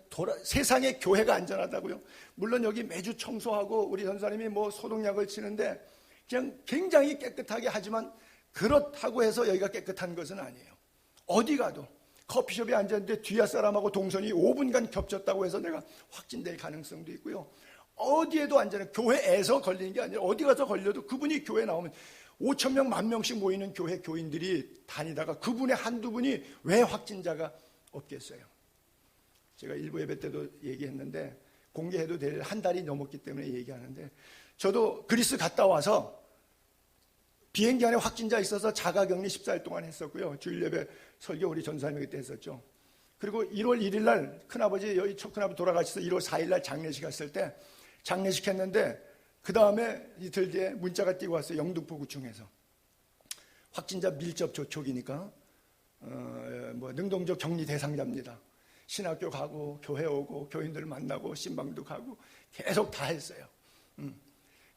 세상에 교회가 안전하다고요? 물론 여기 매주 청소하고 우리 전사님이 뭐 소독약을 치는데 그냥 굉장히 깨끗하게 하지만 그렇다고 해서 여기가 깨끗한 것은 아니에요. 어디 가도 커피숍에 앉았는데 뒤에 사람하고 동선이 5분간 겹쳤다고 해서 내가 확진될 가능성도 있고요. 어디에도 앉아요. 교회에서 걸리는 게 아니라 어디 가서 걸려도 그분이 교회 나오면 5천 명, 10,000명씩 모이는 교회 교인들이 다니다가 그분의 한두 분이 왜 확진자가 없겠어요? 제가 일부 예배 때도 얘기했는데 공개해도 될 한 달이 넘었기 때문에 얘기하는데, 저도 그리스 갔다 와서 비행기 안에 확진자 있어서 자가격리 14일 동안 했었고요. 주일 예배 설교 우리 전사님이 그때 했었죠. 그리고 1월 1일 날 큰아버지, 여기 큰아버지 돌아가셔서 1월 4일 날 장례식 했을 때 장례식 했는데 그 다음에 이틀 뒤에 문자가 뛰고 왔어요. 영등포 구청에서 확진자 밀접 접촉이니까 능동적 격리 대상자입니다. 신학교 가고 교회 오고 교인들 만나고 신방도 가고 계속 다 했어요.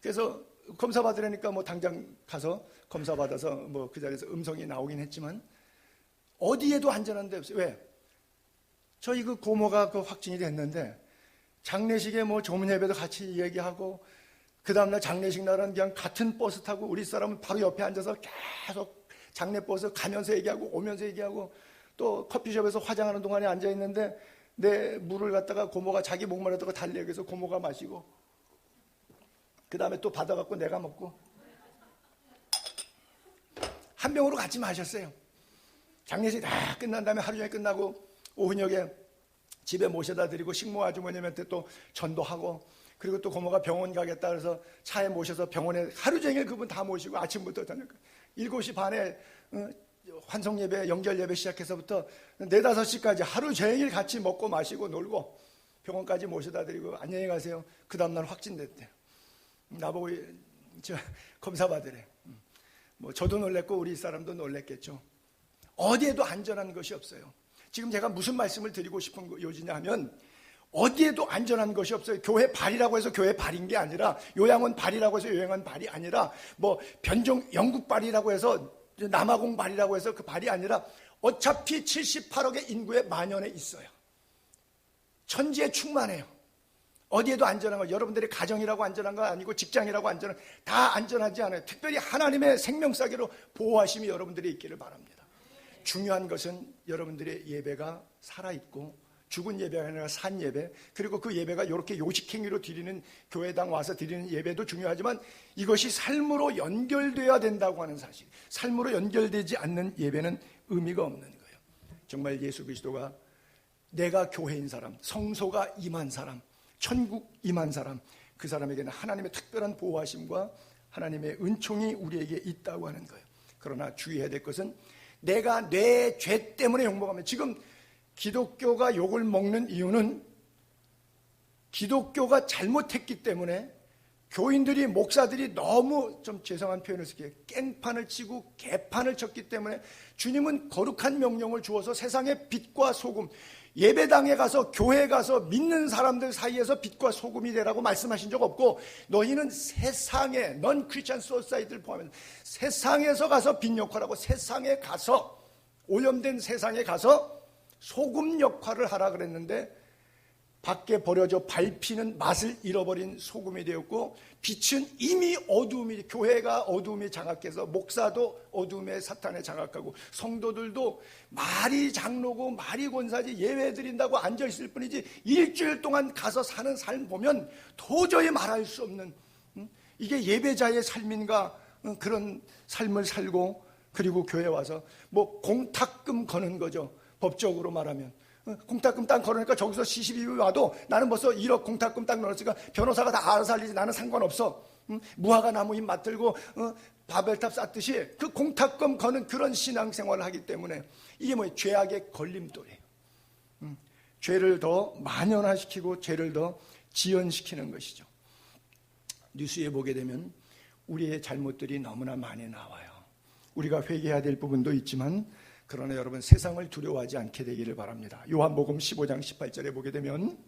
그래서 검사 받으려니까 당장 가서 검사 받아서 그 자리에서 음성이 나오긴 했지만 어디에도 안전한 데 없어요. 왜? 저희 그 고모가 확진이 됐는데 장례식에 조문 예배도 같이 얘기하고 그 다음날 장례식 날은 그냥 같은 버스 타고 우리 사람은 바로 옆에 앉아서 계속 장례 버스 가면서 얘기하고 오면서 얘기하고, 또 커피숍에서 화장하는 동안에 앉아있는데 내 물을 갖다가 고모가 자기 목마르다고 달래기 위해서 고모가 마시고 그 다음에 또 받아갖고 내가 먹고 한 병으로 같이 마셨어요. 장례식 다 끝난 다음에 하루 종일 끝나고 오후녁에 집에 모셔다 드리고 식모 아주머님한테 또 전도하고, 그리고 또 고모가 병원 가겠다 그래서 차에 모셔서 병원에 하루 종일 그분 다 모시고 아침부터 저녁 7시 반에 환송예배, 연결예배 시작해서부터 4, 5시까지 하루 종일 같이 먹고 마시고 놀고 병원까지 모셔다 드리고 안녕히 가세요. 그 다음날 확진됐대요. 나보고 검사 받으래. 저도 놀랬고 우리 사람도 놀랬겠죠. 어디에도 안전한 것이 없어요. 지금 제가 무슨 말씀을 드리고 싶은 요지냐 하면 어디에도 안전한 것이 없어요. 교회 발이라고 해서 교회 발인 게 아니라, 요양원 발이라고 해서 요양원 발이 아니라, 변종 영국 발이라고 해서 남아공 발이라고 해서 그 발이 아니라 어차피 78억의 인구의 만연에 있어요. 천지에 충만해요. 어디에도 안전한 거, 여러분들의 가정이라고 안전한 거 아니고 직장이라고 안전한, 다 안전하지 않아요. 특별히 하나님의 생명사계로 보호하심이 여러분들이 있기를 바랍니다. 중요한 것은 여러분들의 예배가 살아있고 죽은 예배가 아니라 산 예배, 그리고 그 예배가 이렇게 요식행위로 드리는, 교회당 와서 드리는 예배도 중요하지만 이것이 삶으로 연결돼야 된다고 하는 사실. 삶으로 연결되지 않는 예배는 의미가 없는 거예요. 정말 예수 그리스도가 내가 교회인 사람, 성소가 임한 사람, 천국 임한 사람, 그 사람에게는 하나님의 특별한 보호하심과 하나님의 은총이 우리에게 있다고 하는 거예요. 그러나 주의해야 될 것은 내가 내 죄 때문에 욕먹으면, 지금 기독교가 욕을 먹는 이유는 기독교가 잘못했기 때문에 교인들이, 목사들이 너무, 좀 죄송한 표현을 쓸게요, 깽판을 치고 개판을 쳤기 때문에 주님은 거룩한 명령을 주어서 세상의 빛과 소금, 예배당에 가서, 교회에 가서 믿는 사람들 사이에서 빛과 소금이 되라고 말씀하신 적 없고, 너희는 세상에, 넌 크리스천 소사이티를 포함해서 세상에서 가서 빛 역할하고, 세상에 가서, 오염된 세상에 가서 소금 역할을 하라 그랬는데, 밖에 버려져 밟히는 맛을 잃어버린 소금이 되었고, 빛은 이미 어두움이, 교회가 어두움이 장악해서 목사도 어두움에 사탄에 장악하고, 성도들도 말이 장로고 말이 권사지 예배 드린다고 앉아있을 뿐이지 일주일 동안 가서 사는 삶 보면 도저히 말할 수 없는, 이게 예배자의 삶인가, 그런 삶을 살고, 그리고 교회 와서 뭐 공탁금 거는 거죠. 법적으로 말하면 공탁금 딱 걸으니까 저기서 시집이 와도 나는 벌써 1억 공탁금 딱 넣었으니까 변호사가 다 알아서 살리지, 나는 상관없어. 무화과 나무잎 맡들고 바벨탑 쌓듯이 그 공탁금 거는 그런 신앙생활을 하기 때문에 이게 뭐예요? 죄악의 걸림돌이에요. 죄를 더 만연화시키고 죄를 더 지연시키는 것이죠. 뉴스에 보게 되면 우리의 잘못들이 너무나 많이 나와요. 우리가 회개해야 될 부분도 있지만, 그러나 여러분, 세상을 두려워하지 않게 되기를 바랍니다. 요한복음 15장 18절에 보게 되면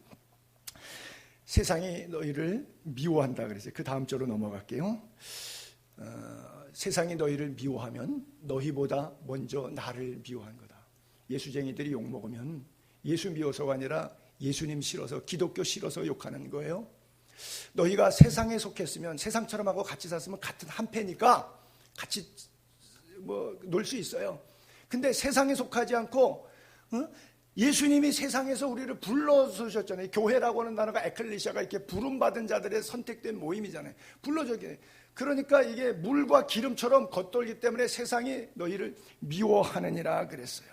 세상이 너희를 미워한다 그랬어요. 그 다음 절로 넘어갈게요. 세상이 너희를 미워하면 너희보다 먼저 나를 미워한 거다. 예수쟁이들이 욕먹으면 예수 미워서가 아니라 예수님 싫어서, 기독교 싫어서 욕하는 거예요. 너희가 세상에 속했으면, 세상처럼 하고 같이 샀으면 같은 한 패니까 같이 놀 수 있어요. 근데 세상에 속하지 않고, 예수님이 세상에서 우리를 불러주셨잖아요. 교회라고 하는 단어가 에클레시아가 이렇게 부름받은 자들의 선택된 모임이잖아요. 불러주게. 그러니까 이게 물과 기름처럼 겉돌기 때문에 세상이 너희를 미워하느니라 그랬어요.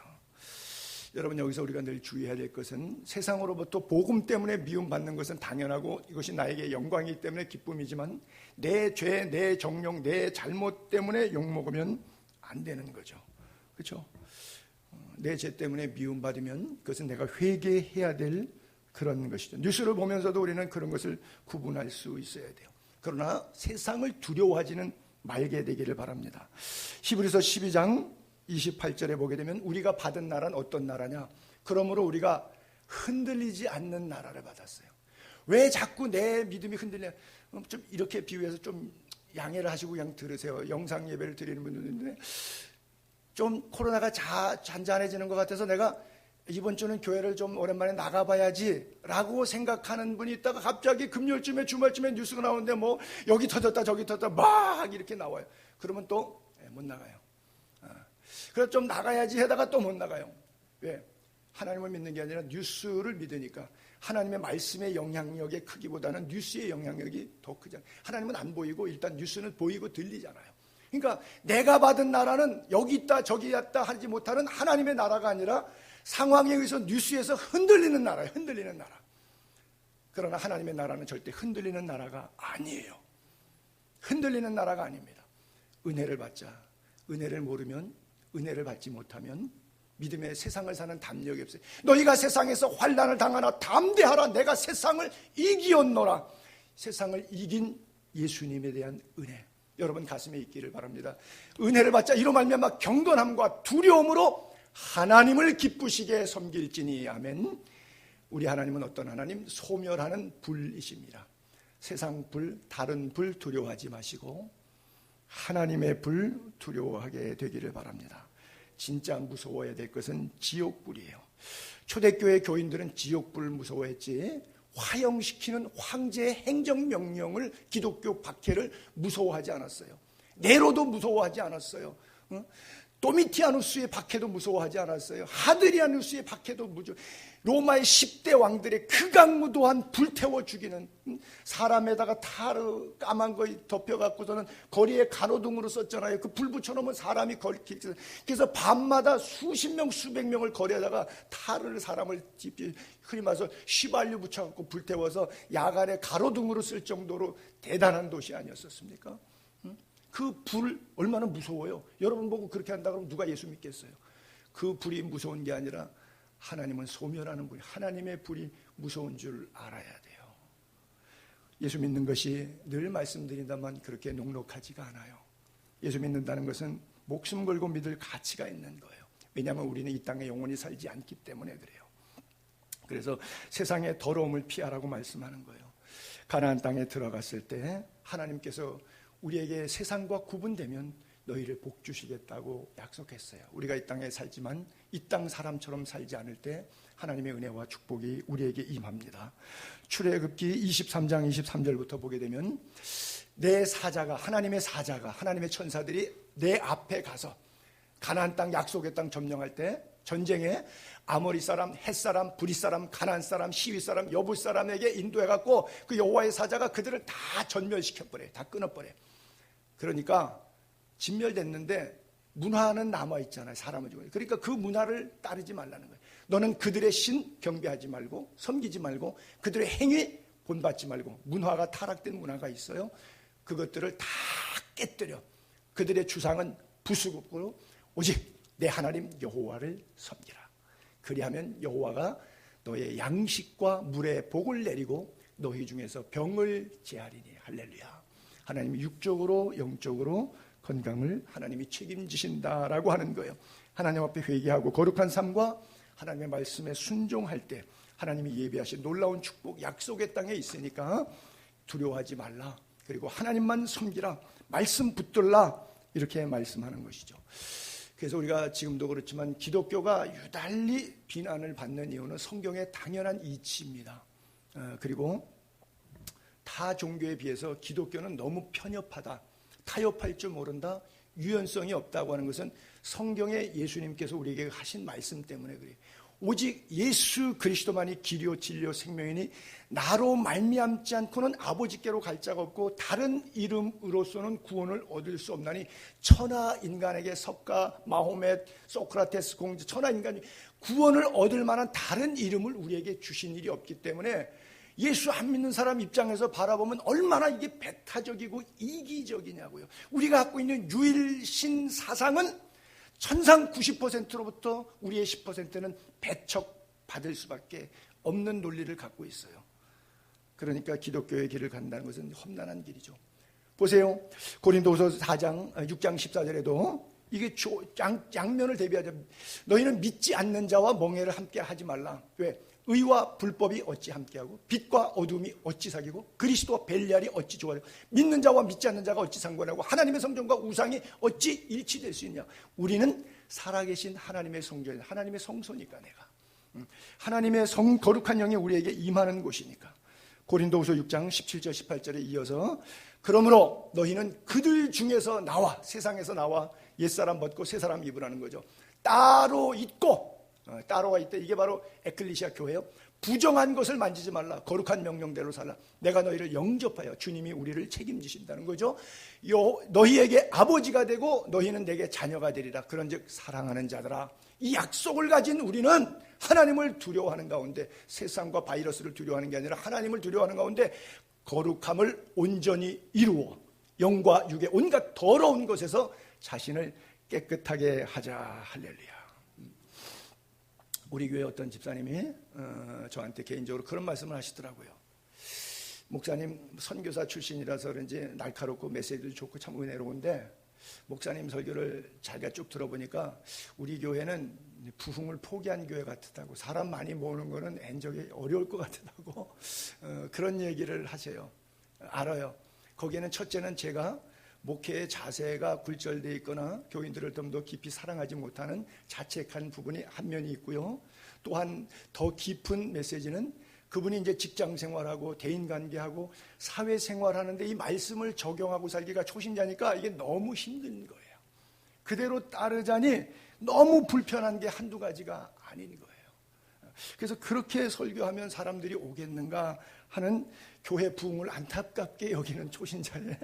여러분, 여기서 우리가 늘 주의해야 될 것은, 세상으로부터 복음 때문에 미움받는 것은 당연하고 이것이 나에게 영광이기 때문에 기쁨이지만, 내 죄, 내 정욕, 내 잘못 때문에 욕먹으면 안 되는 거죠. 그렇죠? 내 죄 때문에 미움받으면 그것은 내가 회개해야 될 그런 것이죠. 뉴스를 보면서도 우리는 그런 것을 구분할 수 있어야 돼요. 그러나 세상을 두려워하지는 말게 되기를 바랍니다. 히브리서 12장 28절에 보게 되면 우리가 받은 나라는 어떤 나라냐? 그러므로 우리가 흔들리지 않는 나라를 받았어요. 왜 자꾸 내 믿음이 흔들려? 좀 이렇게 비유해서 좀 양해를 하시고 그냥 들으세요. 영상 예배를 드리는 분들인데, 좀 코로나가 잔잔해지는 것 같아서 내가 이번 주는 교회를 좀 오랜만에 나가봐야지 라고 생각하는 분이 있다가 갑자기 금요일쯤에, 주말쯤에 뉴스가 나오는데 뭐 여기 터졌다 저기 터졌다 막 이렇게 나와요. 그러면 또 못 나가요. 그래서 좀 나가야지 하다가 또 못 나가요. 왜? 하나님을 믿는 게 아니라 뉴스를 믿으니까. 하나님의 말씀의 영향력의 크기보다는 뉴스의 영향력이 더 크잖아요. 하나님은 안 보이고 일단 뉴스는 보이고 들리잖아요. 그러니까 내가 받은 나라는 여기 있다 저기 있다 하지 못하는 하나님의 나라가 아니라 상황에 의해서 뉴스에서 흔들리는 나라예요. 흔들리는 나라. 그러나 하나님의 나라는 절대 흔들리는 나라가 아니에요. 흔들리는 나라가 아닙니다. 은혜를 받자. 은혜를 모르면, 은혜를 받지 못하면 믿음의 세상을 사는 담력이 없어요. 너희가 세상에서 환난을 당하나 담대하라. 내가 세상을 이기었노라. 세상을 이긴 예수님에 대한 은혜, 여러분 가슴에 있기를 바랍니다. 은혜를 받자. 이로 말미암아 경건함과 두려움으로 하나님을 기쁘시게 섬길지니. 아멘. 우리 하나님은 어떤 하나님? 소멸하는 불이십니다. 세상 불, 다른 불 두려워하지 마시고 하나님의 불 두려워하게 되기를 바랍니다. 진짜 무서워야 될 것은 지옥불이에요. 초대교회 교인들은 지옥불 무서워했지, 화형시키는 황제의 행정명령을, 기독교 박해를 무서워하지 않았어요. 네로도 무서워하지 않았어요. 도미티아누스의 박해도 무서워하지 않았어요. 하드리아누스의 박해도 로마의 10대 왕들의 극악무도한 불태워 죽이는, 사람에다가 타르 까만 거 덮여갖고서는 거리에 가로등으로 썼잖아요. 그 불 붙여놓으면 사람이 그래서 밤마다 수십 명 수백 명을 거리에다가 타르를, 사람을 흔히 말해서 휘발유 붙여갖고 불태워서 야간에 가로등으로 쓸 정도로 대단한 도시 아니었었습니까? 그 불 얼마나 무서워요. 여러분 보고 그렇게 한다 그러면 누가 예수 믿겠어요? 그 불이 무서운 게 아니라 하나님은 소멸하는 불, 하나님의 불이 무서운 줄 알아야 돼요. 예수 믿는 것이 늘 말씀드린다만 그렇게 녹록하지가 않아요. 예수 믿는다는 것은 목숨 걸고 믿을 가치가 있는 거예요. 왜냐하면 우리는 이 땅에 영원히 살지 않기 때문에 그래요. 그래서 세상의 더러움을 피하라고 말씀하는 거예요. 가나안 땅에 들어갔을 때 하나님께서 우리에게 세상과 구분되면 너희를 복 주시겠다고 약속했어요. 우리가 이 땅에 살지만 이 땅 사람처럼 살지 않을 때 하나님의 은혜와 축복이 우리에게 임합니다. 출애굽기 23장 23절부터 보게 되면 내 사자가, 하나님의 사자가, 하나님의 천사들이 내 앞에 가서 가나안 땅, 약속의 땅 점령할 때 전쟁에 아모리 사람, 헷 사람, 브릿 사람, 가나안 사람, 시위 사람, 여부 사람에게 인도해갖고 그 여호와의 사자가 그들을 다 전멸시켜버려요. 다 끊어버려요. 그러니까 진멸됐는데 문화는 남아있잖아요. 사람을 죽여요. 그러니까 그 문화를 따르지 말라는 거예요. 너는 그들의 신 경배하지 말고 섬기지 말고 그들의 행위 본받지 말고, 문화가 타락된 문화가 있어요. 그것들을 다 깨뜨려. 그들의 주상은 부수고 오직 내 하나님 여호와를 섬기라. 그리하면 여호와가 너의 양식과 물의 복을 내리고 너희 중에서 병을 제하리니. 할렐루야. 하나님이 육적으로 영적으로 건강을 하나님이 책임지신다라고 하는 거예요. 하나님 앞에 회개하고 거룩한 삶과 하나님의 말씀에 순종할 때 하나님이 예비하신 놀라운 축복, 약속의 땅에 있으니까 두려워하지 말라. 그리고 하나님만 섬기라. 말씀 붙들라. 이렇게 말씀하는 것이죠. 그래서 우리가 지금도 그렇지만 기독교가 유달리 비난을 받는 이유는 성경의 당연한 이치입니다. 그리고 타 종교에 비해서 기독교는 너무 편협하다, 타협할 줄 모른다, 유연성이 없다고 하는 것은 성경에 예수님께서 우리에게 하신 말씀 때문에 그래요. 오직 예수 그리스도만이 길이요 진리요 생명이니 나로 말미암지 않고는 아버지께로 갈 자가 없고 다른 이름으로서는 구원을 얻을 수 없나니. 천하 인간에게 석가, 마호멧, 소크라테스 공자, 천하 인간이 구원을 얻을 만한 다른 이름을 우리에게 주신 일이 없기 때문에 예수 안 믿는 사람 입장에서 바라보면 얼마나 이게 배타적이고 이기적이냐고요. 우리가 갖고 있는 유일신 사상은 천상 90%로부터 우리의 10%는 배척받을 수밖에 없는 논리를 갖고 있어요. 그러니까 기독교의 길을 간다는 것은 험난한 길이죠. 보세요. 고린도후서 4장 6장 14절에도 이게 양면을 대비하자. 너희는 믿지 않는 자와 멍해를 함께 하지 말라. 왜? 의와 불법이 어찌 함께하고 빛과 어둠이 어찌 사귀고 그리스도와 벨리알이 어찌 조화되고 믿는 자와 믿지 않는 자가 어찌 상관하고 하나님의 성전과 우상이 어찌 일치될 수 있냐. 우리는 살아계신 하나님의 성전, 하나님의 성소니까. 내가 하나님의 거룩한 영이 우리에게 임하는 곳이니까. 고린도후서 6장 17절 18절에 이어서 그러므로 너희는 그들 중에서 나와, 세상에서 나와 옛사람 벗고 새사람 입으라는 거죠. 따로 있고, 따로가 있대. 이게 바로 에클리시아 교회예요. 부정한 것을 만지지 말라. 거룩한 명령대로 살라. 내가 너희를 영접하여 주님이 우리를 책임지신다는 거죠. 너희에게 아버지가 되고 너희는 내게 자녀가 되리라. 그런즉 사랑하는 자들아, 이 약속을 가진 우리는 하나님을 두려워하는 가운데, 세상과 바이러스를 두려워하는 게 아니라 하나님을 두려워하는 가운데 거룩함을 온전히 이루어 영과 육의 온갖 더러운 것에서 자신을 깨끗하게 하자. 할렐루야. 우리 교회 어떤 집사님이 저한테 개인적으로 그런 말씀을 하시더라고요. 목사님 선교사 출신이라서 그런지 날카롭고 메시지도 좋고 참 은혜로운데 목사님 설교를 자기가 쭉 들어보니까 우리 교회는 부흥을 포기한 교회 같다고, 사람 많이 모으는 거는 엔적이 어려울 것 같다고 그런 얘기를 하세요. 알아요. 거기에는 첫째는 제가 목회의 자세가 굴절되어 있거나 교인들을 좀 더 깊이 사랑하지 못하는 자책한 부분이 한 면이 있고요. 또한 더 깊은 메시지는 그분이 이제 직장 생활하고 대인관계하고 사회생활하는데 이 말씀을 적용하고 살기가 초신자니까 이게 너무 힘든 거예요. 그대로 따르자니 너무 불편한 게 한두 가지가 아닌 거예요. 그래서 그렇게 설교하면 사람들이 오겠는가 하는 교회 부흥을 안타깝게 여기는 초신자의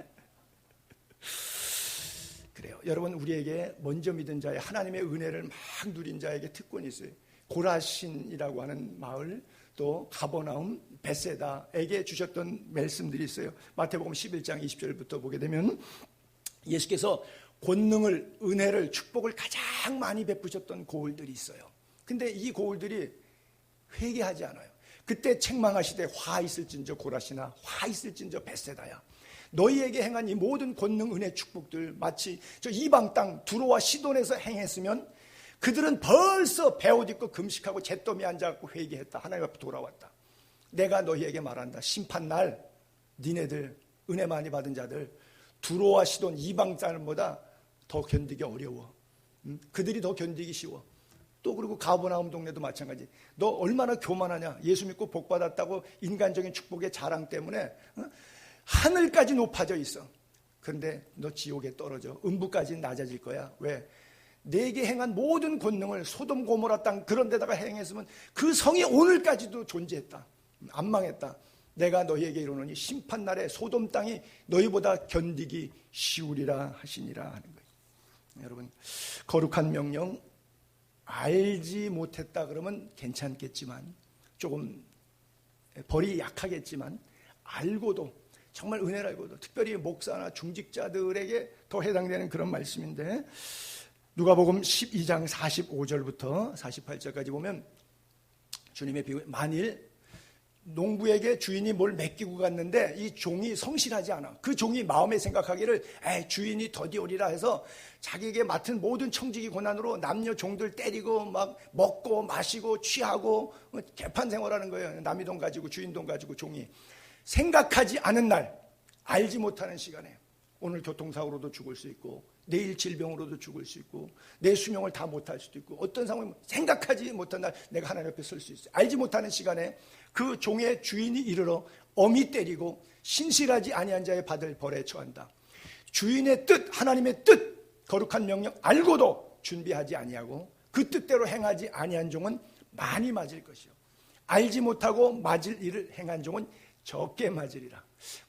그래요. 여러분, 우리에게 먼저 믿은 자의 하나님의 은혜를 막 누린 자에게 특권이 있어요. 고라신이라고 하는 마을, 또 가버나움, 베세다에게 주셨던 말씀들이 있어요. 마태복음 11장 20절부터 보게 되면 예수께서 권능을, 은혜를, 축복을 가장 많이 베푸셨던 고을들이 있어요. 근데 이 고을들이 회개하지 않아요. 그때 책망하시되 화 있을진저 고라시나 화 있을진저 벳세다야. 너희에게 행한 이 모든 권능 은혜 축복들 마치 저 이방 땅 두로와 시돈에서 행했으면 그들은 벌써 베옷 입고 금식하고 잿더미에 앉아갖고 회개했다. 하나님 앞에 돌아왔다. 내가 너희에게 말한다. 심판날 니네들 은혜 많이 받은 자들 두로와 시돈 이방 사람보다 더 견디기 어려워. 그들이 더 견디기 쉬워. 또 그리고 가버나움 동네도 마찬가지. 너 얼마나 교만하냐. 예수 믿고 복 받았다고 인간적인 축복의 자랑 때문에 하늘까지 높아져 있어. 그런데 너 지옥에 떨어져. 음부까지 낮아질 거야. 왜? 내게 행한 모든 권능을 소돔 고모라 땅 그런 데다가 행했으면 그 성이 오늘까지도 존재했다. 안 망했다. 내가 너희에게 이르노니 심판날에 소돔 땅이 너희보다 견디기 쉬우리라 하시니라 하는 거예요. 여러분, 거룩한 명령 알지 못했다 그러면 괜찮겠지만 조금 벌이 약하겠지만 알고도 정말 은혜를 알고도 특별히 목사나 중직자들에게 더 해당되는 그런 말씀인데 누가복음 12장 45절부터 48절까지 보면 주님의 비유 만일 농부에게 주인이 뭘 맡기고 갔는데 이 종이 성실하지 않아. 그 종이 마음에 생각하기를 주인이 더디오리라 해서 자기에게 맡은 모든 청지기 고난으로 남녀 종들 때리고 막 먹고 마시고 취하고 개판 생활하는 거예요. 남의 돈 가지고 주인 돈 가지고 종이. 생각하지 않은 날 알지 못하는 시간에 오늘 교통사고로도 죽을 수 있고 내일 질병으로도 죽을 수 있고 내 수명을 다 못할 수도 있고 어떤 상황이 생각하지 못한 날 내가 하나님 앞에 설 수 있어요. 알지 못하는 시간에 그 종의 주인이 이르러 엄히 때리고 신실하지 아니한 자의 받을 벌에 처한다. 주인의 뜻 하나님의 뜻 거룩한 명령 알고도 준비하지 아니하고 그 뜻대로 행하지 아니한 종은 많이 맞을 것이요 알지 못하고 맞을 일을 행한 종은 적게 맞으리라.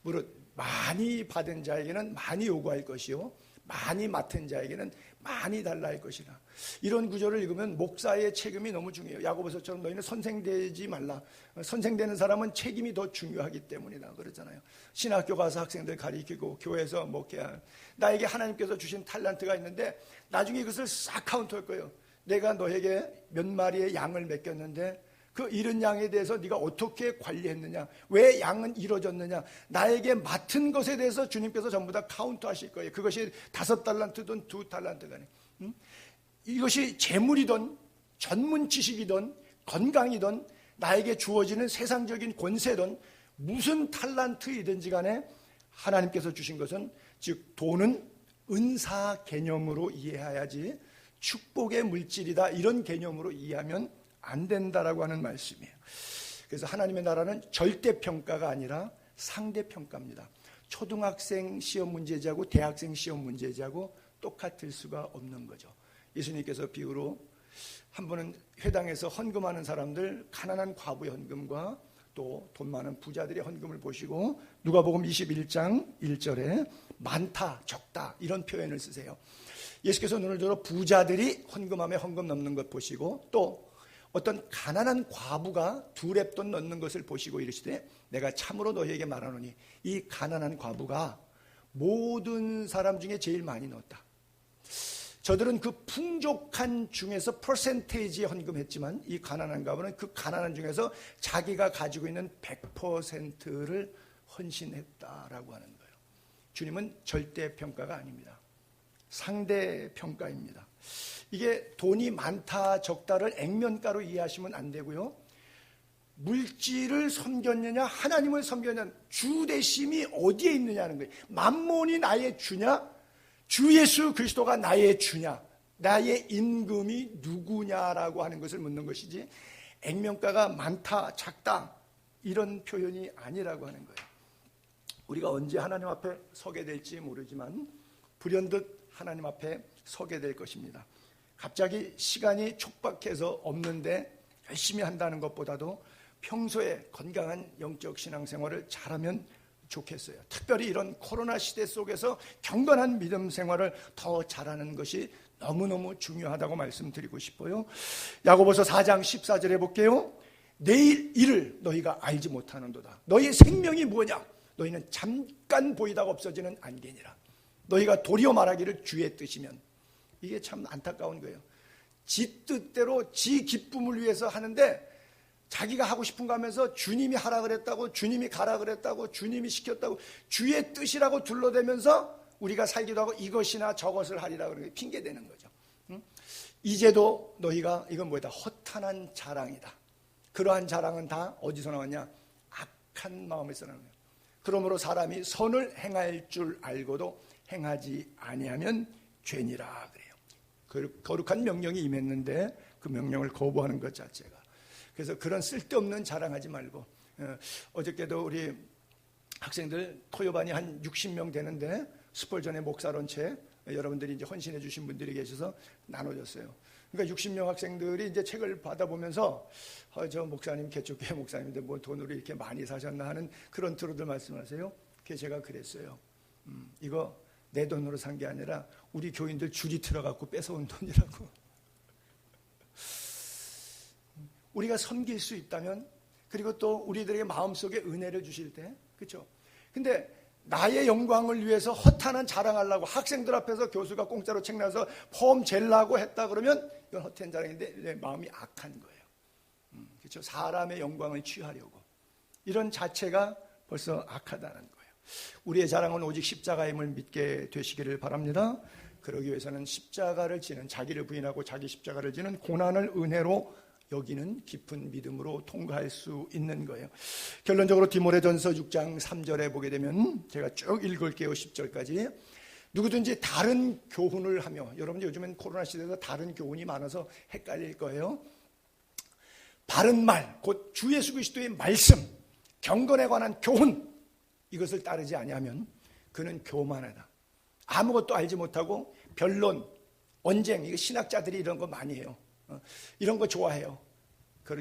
무릇 많이 받은 자에게는 많이 요구할 것이요 많이 맡은 자에게는 많이 달라 할 것이라. 이런 구절을 읽으면 목사의 책임이 너무 중요해요. 야고보서처럼 너희는 선생되지 말라. 선생되는 사람은 책임이 더 중요하기 때문이다 그러잖아요. 신학교 가서 학생들 가르치고 교회에서 목회할 나에게 하나님께서 주신 탤런트가 있는데 나중에 그것을 싹 카운트할 거예요. 내가 너에게 몇 마리의 양을 맡겼는데 그 잃은 양에 대해서 네가 어떻게 관리했느냐, 왜 양은 잃어졌느냐, 나에게 맡은 것에 대해서 주님께서 전부 다 카운트하실 거예요. 그것이 5달란트든 2달란트가 이것이 재물이든 전문 지식이든 건강이든 나에게 주어지는 세상적인 권세든 무슨 탤런트이든지 간에 하나님께서 주신 것은 즉 돈은 은사 개념으로 이해해야지 축복의 물질이다 이런 개념으로 이해하면 안 된다라고 하는 말씀이에요. 그래서 하나님의 나라는 절대평가가 아니라 상대평가입니다. 초등학생 시험 문제지하고 대학생 시험 문제지하고 똑같을 수가 없는 거죠. 예수님께서 비유로 한 번은 회당에서 헌금하는 사람들 가난한 과부의 헌금과 또 돈 많은 부자들의 헌금을 보시고 누가복음 21장 1절에 많다 적다 이런 표현을 쓰세요. 예수께서 눈을 들어 부자들이 헌금함에 헌금 넘는 것 보시고 또 어떤 가난한 과부가 2렙돈 넣는 것을 보시고 이르시되 내가 참으로 너희에게 말하노니 이 가난한 과부가 모든 사람 중에 제일 많이 넣었다. 저들은 그 풍족한 중에서 퍼센테이지에 헌금했지만 이 가난한 과부는 그 가난한 중에서 자기가 가지고 있는 100%를 헌신했다라고 하는 거예요. 주님은 절대평가가 아닙니다. 상대평가입니다. 이게 돈이 많다 적다를 액면가로 이해하시면 안 되고요. 물질을 섬겼느냐 하나님을 섬겼느냐 주대심이 어디에 있느냐는 거예요. 만몬이 나의 주냐 주 예수 그리스도가 나의 주냐 나의 임금이 누구냐라고 하는 것을 묻는 것이지 액면가가 많다 작다 이런 표현이 아니라고 하는 거예요. 우리가 언제 하나님 앞에 서게 될지 모르지만 불현듯 하나님 앞에 서게 될 것입니다. 갑자기 시간이 촉박해서 없는데 열심히 한다는 것보다도 평소에 건강한 영적 신앙생활을 잘하면 좋겠어요. 특별히 이런 코로나 시대 속에서 경건한 믿음 생활을 더 잘하는 것이 너무너무 중요하다고 말씀드리고 싶어요. 야고보서 4장 14절에 볼게요. 내일 일을 너희가 알지 못하는도다. 너희의 생명이 뭐냐? 너희는 잠깐 보이다가 없어지는 안개니라. 너희가 도리어 말하기를 주의 뜻이면 이게 참 안타까운 거예요. 지 뜻대로 지 기쁨을 위해서 하는데 자기가 하고 싶은 거 하면서 주님이 하라 그랬다고, 주님이 가라 그랬다고, 주님이 시켰다고, 주의 뜻이라고 둘러대면서 우리가 살기도 하고 이것이나 저것을 하리라 그러는 게 핑계대는 거죠. 이제도 너희가 이건 뭐다? 허탄한 자랑이다. 그러한 자랑은 다 어디서 나왔냐? 악한 마음에서 나오는 거예요. 그러므로 사람이 선을 행할 줄 알고도 행하지 아니하면 죄니라 그래요. 거룩한 명령이 임했는데 그 명령을 거부하는 것 자체가. 그래서 그런 쓸데없는 자랑하지 말고, 어저께도 우리 학생들 토요반이 한 60명 되는데 스펄전의 목사론책 여러분들이 이제 헌신해 주신 분들이 계셔서 나눠줬어요. 그러니까 60명 학생들이 이제 책을 받아보면서 저 목사님 개척교회 목사님인데 뭐 돈으로 이렇게 많이 사셨나 하는 그런 트로들 말씀하세요. 그래서 제가 그랬어요. 이거 내 돈으로 산 게 아니라 우리 교인들 줄이 틀어갖고 뺏어온 돈이라고. 우리가 섬길 수 있다면, 그리고 또 우리들에게 마음속에 은혜를 주실 때, 그렇죠? 근데 나의 영광을 위해서 허탄한 자랑하려고 학생들 앞에서 교수가 공짜로 책 나서 폼 젤라고 했다 그러면 이건 허탄 자랑인데 내 마음이 악한 거예요. 그렇죠? 사람의 영광을 취하려고. 이런 자체가 벌써 악하다는 거예요. 우리의 자랑은 오직 십자가임을 믿게 되시기를 바랍니다. 그러기 위해서는 십자가를 지는, 자기를 부인하고 자기 십자가를 지는 고난을 은혜로 여기는 깊은 믿음으로 통과할 수 있는 거예요. 결론적으로 디모데전서 6장 3절에 보게 되면 제가 쭉 읽을게요. 10절까지. 누구든지 다른 교훈을 하며, 여러분 요즘엔 코로나 시대에서 다른 교훈이 많아서 헷갈릴 거예요. 바른 말, 곧 주 예수 그리스도의 말씀, 경건에 관한 교훈, 이것을 따르지 아니하면 그는 교만하다. 아무것도 알지 못하고 변론, 언쟁, 이거 신학자들이 이런 거 많이 해요. 이런 거 좋아해요.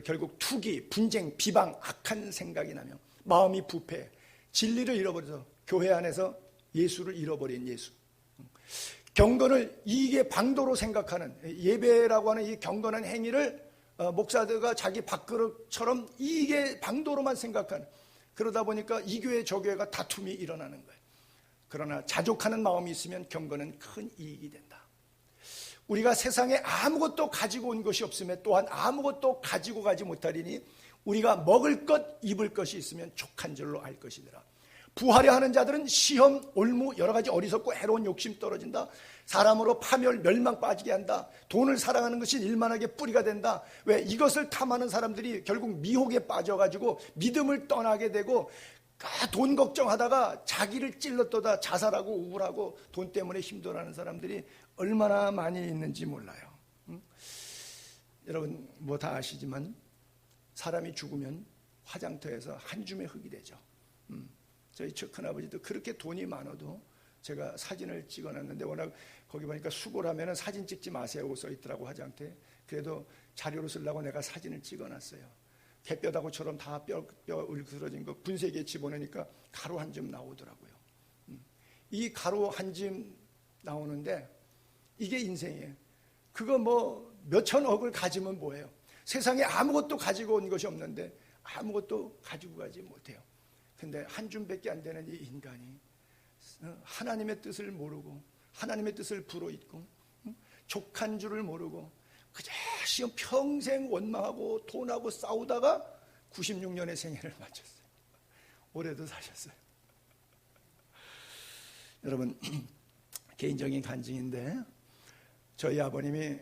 결국 투기, 분쟁, 비방, 악한 생각이 나며 마음이 부패, 진리를 잃어버려서 교회 안에서 예수를 잃어버린 예수. 경건을 이익의 방도로 생각하는, 예배라고 하는 이 경건한 행위를 목사들과 자기 밥그릇처럼 이익의 방도로만 생각하는, 그러다 보니까 이 교회 저 교회가 다툼이 일어나는 거예요. 그러나 자족하는 마음이 있으면 경건은 큰 이익이 된다. 우리가 세상에 아무것도 가지고 온 것이 없음에 또한 아무것도 가지고 가지 못하리니 우리가 먹을 것, 입을 것이 있으면 족한 줄로 알 것이더라. 부하려 하는 자들은 시험, 올무, 여러 가지 어리석고 해로운 욕심 떨어진다. 사람으로 파멸, 멸망 빠지게 한다. 돈을 사랑하는 것이 일만하게 뿌리가 된다. 왜? 이것을 탐하는 사람들이 결국 미혹에 빠져가지고 믿음을 떠나게 되고, 돈 걱정하다가 자기를 찔렀다가 자살하고 우울하고 돈 때문에 힘들어하는 사람들이 얼마나 많이 있는지 몰라요. 여러분 뭐 다 아시지만 사람이 죽으면 화장터에서 한 줌의 흙이 되죠. 저희 큰아버지도 그렇게 돈이 많아도 제가 사진을 찍어놨는데, 워낙 거기 보니까 수고를 하면 사진 찍지 마세요 써있더라고, 화장터에. 그래도 자료로 쓰려고 내가 사진을 찍어놨어요. 개뼈다구처럼 다 뼈 울그러진 거 분쇄기에 집어넣으니까 가루 한 점 나오더라고요. 이 가루 한 점 나오는데 이게 인생이에요. 그거 뭐 몇천억을 가지면 뭐예요? 세상에 아무것도 가지고 온 것이 없는데 아무것도 가지고 가지 못해요. 근데 한 줌밖에 안 되는 이 인간이 하나님의 뜻을 모르고 하나님의 뜻을 불어잇고 족한 줄을 모르고 그저 시험 평생 원망하고 돈하고 싸우다가 96년에 생애를 마쳤어요. 올해도 사셨어요. 여러분 개인적인 간증인데, 저희 아버님이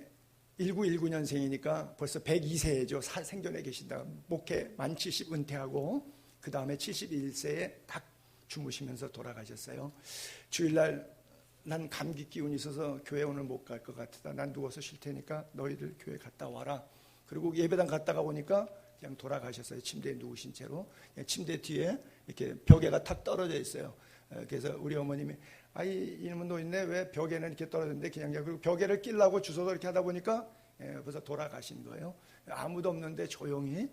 1919년생이니까 벌써 102세죠. 생전에 계신다. 목회 만 70 은퇴하고 그 다음에 71세에 딱 주무시면서 돌아가셨어요. 주일날 난 감기 기운이 있어서 교회 오늘 못 갈 것 같다. 난 누워서 쉴 테니까 너희들 교회 갔다 와라. 그리고 예배당 갔다가 보니까 그냥 돌아가셨어요. 침대에 누우신 채로. 침대 뒤에 이렇게 벽에가 탁 떨어져 있어요. 그래서 우리 어머님이 이놈은 노인네 왜 벽에는 이렇게 떨어졌는데 그냥, 그리고 벽에를 끼려고 주워서 이렇게 하다 보니까 벌써 돌아가신 거예요. 아무도 없는데 조용히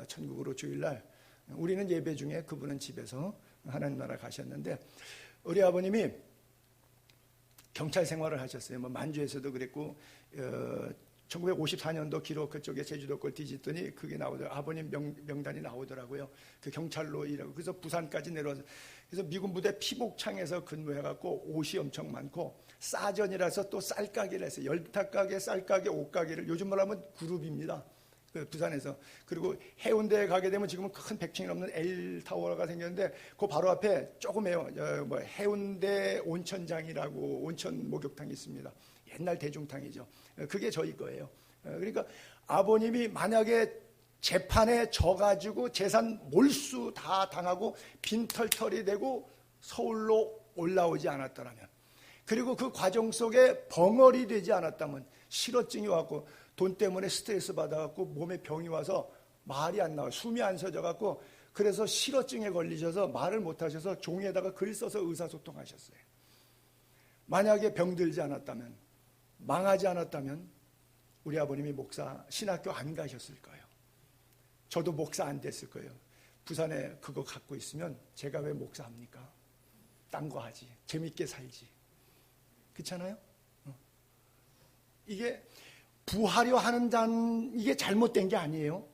천국으로 주일날, 우리는 예배 중에 그분은 집에서 하나님 나라 가셨는데, 우리 아버님이 경찰 생활을 하셨어요. 뭐 만주에서도 그랬고, 1954년도 기록 그쪽에 제주도 걸 뒤집더니 그게 나오더라고요. 아버님 명단이 나오더라고요. 그 경찰로 일하고, 그래서 부산까지 내려와서, 그래서 미군 부대 피복창에서 근무해갖고 옷이 엄청 많고, 싸전이라서 또 쌀가게를 했어요. 열탁가게, 쌀가게, 옷가게를, 요즘 말하면 그룹입니다. 그 부산에서. 그리고 해운대에 가게 되면 지금은 큰 100층이 넘는 L타워가 생겼는데 그 바로 앞에 조그매요. 뭐 해운대 온천장이라고 온천 목욕탕이 있습니다. 옛날 대중탕이죠. 그게 저희 거예요. 그러니까 아버님이 만약에 재판에 져가지고 재산 몰수 다 당하고 빈털털이 되고 서울로 올라오지 않았더라면, 그리고 그 과정 속에 벙어리 되지 않았다면, 실어증이 왔고 돈 때문에 스트레스 받아갖고 몸에 병이 와서 말이 안 나와요. 숨이 안 쉬어져갖고, 그래서 실어증에 걸리셔서 말을 못하셔서 종이에다가 글 써서 의사소통하셨어요. 만약에 병들지 않았다면, 망하지 않았다면 우리 아버님이 목사 신학교 안 가셨을 거예요. 저도 목사 안 됐을 거예요. 부산에 그거 갖고 있으면 제가 왜 목사합니까? 딴 거 하지. 재밌게 살지. 그렇잖아요? 이게 부하려 하는 잔, 이게 잘못된 게 아니에요.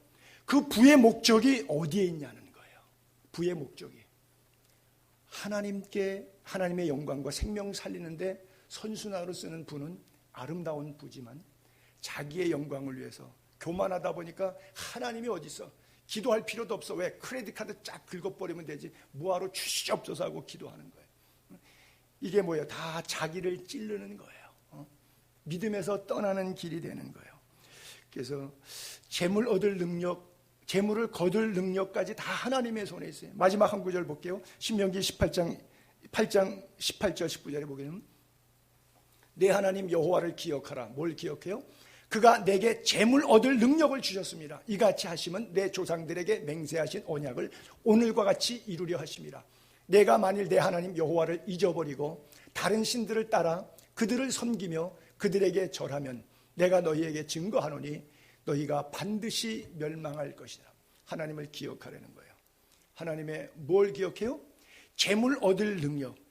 그 부의 목적이 어디에 있냐는 거예요. 부의 목적이 하나님께, 하나님의 영광과 생명 살리는데 선순환으로 쓰는 부는 아름다운 부지만, 자기의 영광을 위해서 교만하다 보니까 하나님이 어디 있어? 기도할 필요도 없어. 왜? 크레딧 카드 쫙 긁어버리면 되지. 뭐하러 주시옵소서 하고 기도하는 거예요. 이게 뭐예요? 다 자기를 찌르는 거예요. 믿음에서 떠나는 길이 되는 거예요. 그래서 재물 얻을 능력, 재물을 거둘 능력까지 다 하나님의 손에 있어요. 마지막 한 구절 볼게요. 신명기 8장 18절 19절에 보기에는 내 하나님 여호와를 기억하라. 뭘 기억해요? 그가 내게 재물 얻을 능력을 주셨습니다. 이같이 하시면 내 조상들에게 맹세하신 언약을 오늘과 같이 이루려 하심이라. 내가 만일 내 하나님 여호와를 잊어버리고 다른 신들을 따라 그들을 섬기며 그들에게 절하면 내가 너희에게 증거하노니 너희가 반드시 멸망할 것이다. 하나님을 기억하라는 거예요. 하나님의 뭘 기억해요? 재물 얻을 능력.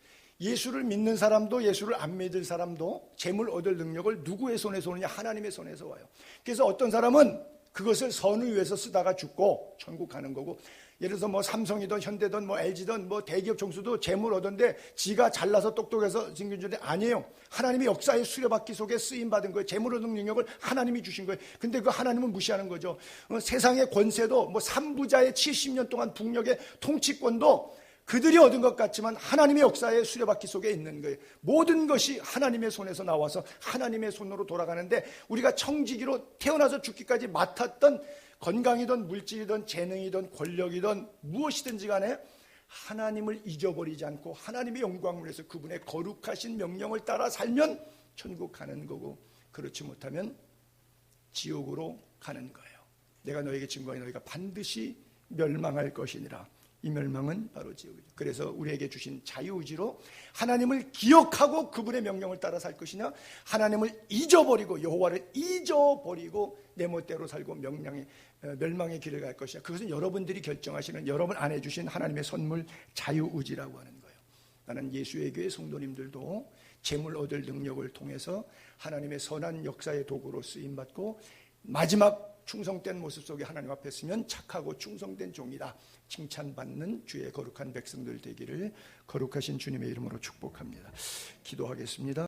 예수를 믿는 사람도 예수를 안 믿을 사람도 재물 얻을 능력을 누구의 손에서 오느냐? 하나님의 손에서 와요. 그래서 어떤 사람은 그것을 선을 위해서 쓰다가 죽고 천국 가는 거고, 예를 들어서 뭐 삼성이든 현대든 뭐 LG든 뭐 대기업 총수도 재물 얻었는데 지가 잘나서 똑똑해서 생긴 줄이 아니에요. 하나님의 역사의 수레바퀴 속에 쓰임 받은 거예요. 재물 얻는 능력을 하나님이 주신 거예요. 근데 그 하나님은 무시하는 거죠. 세상의 권세도 뭐 삼부자의 70년 동안 북녘의 통치권도 그들이 얻은 것 같지만 하나님의 역사의 수레바퀴 속에 있는 거예요. 모든 것이 하나님의 손에서 나와서 하나님의 손으로 돌아가는데, 우리가 청지기로 태어나서 죽기까지 맡았던 건강이든 물질이든 재능이든 권력이든 무엇이든지 간에 하나님을 잊어버리지 않고 하나님의 영광을 위해서 그분의 거룩하신 명령을 따라 살면 천국 가는 거고, 그렇지 못하면 지옥으로 가는 거예요. 내가 너에게 증거하니 너희가 반드시 멸망할 것이니라. 이 멸망은 바로 지옥이죠. 그래서 우리에게 주신 자유의지로 하나님을 기억하고 그분의 명령을 따라 살 것이냐, 하나님을 잊어버리고 여호와를 잊어버리고 내 멋대로 살고 멸망의 길을 갈 것이냐. 그것은 여러분들이 결정하시는, 여러분 안에 주신 하나님의 선물 자유의지라고 하는 거예요. 나는 예수의 교회 성도님들도 재물 얻을 능력을 통해서 하나님의 선한 역사의 도구로 쓰임받고 마지막 충성된 모습 속에 하나님 앞에 서면 착하고 충성된 종이다 칭찬받는 주의 거룩한 백성들 되기를 거룩하신 주님의 이름으로 축복합니다. 기도하겠습니다.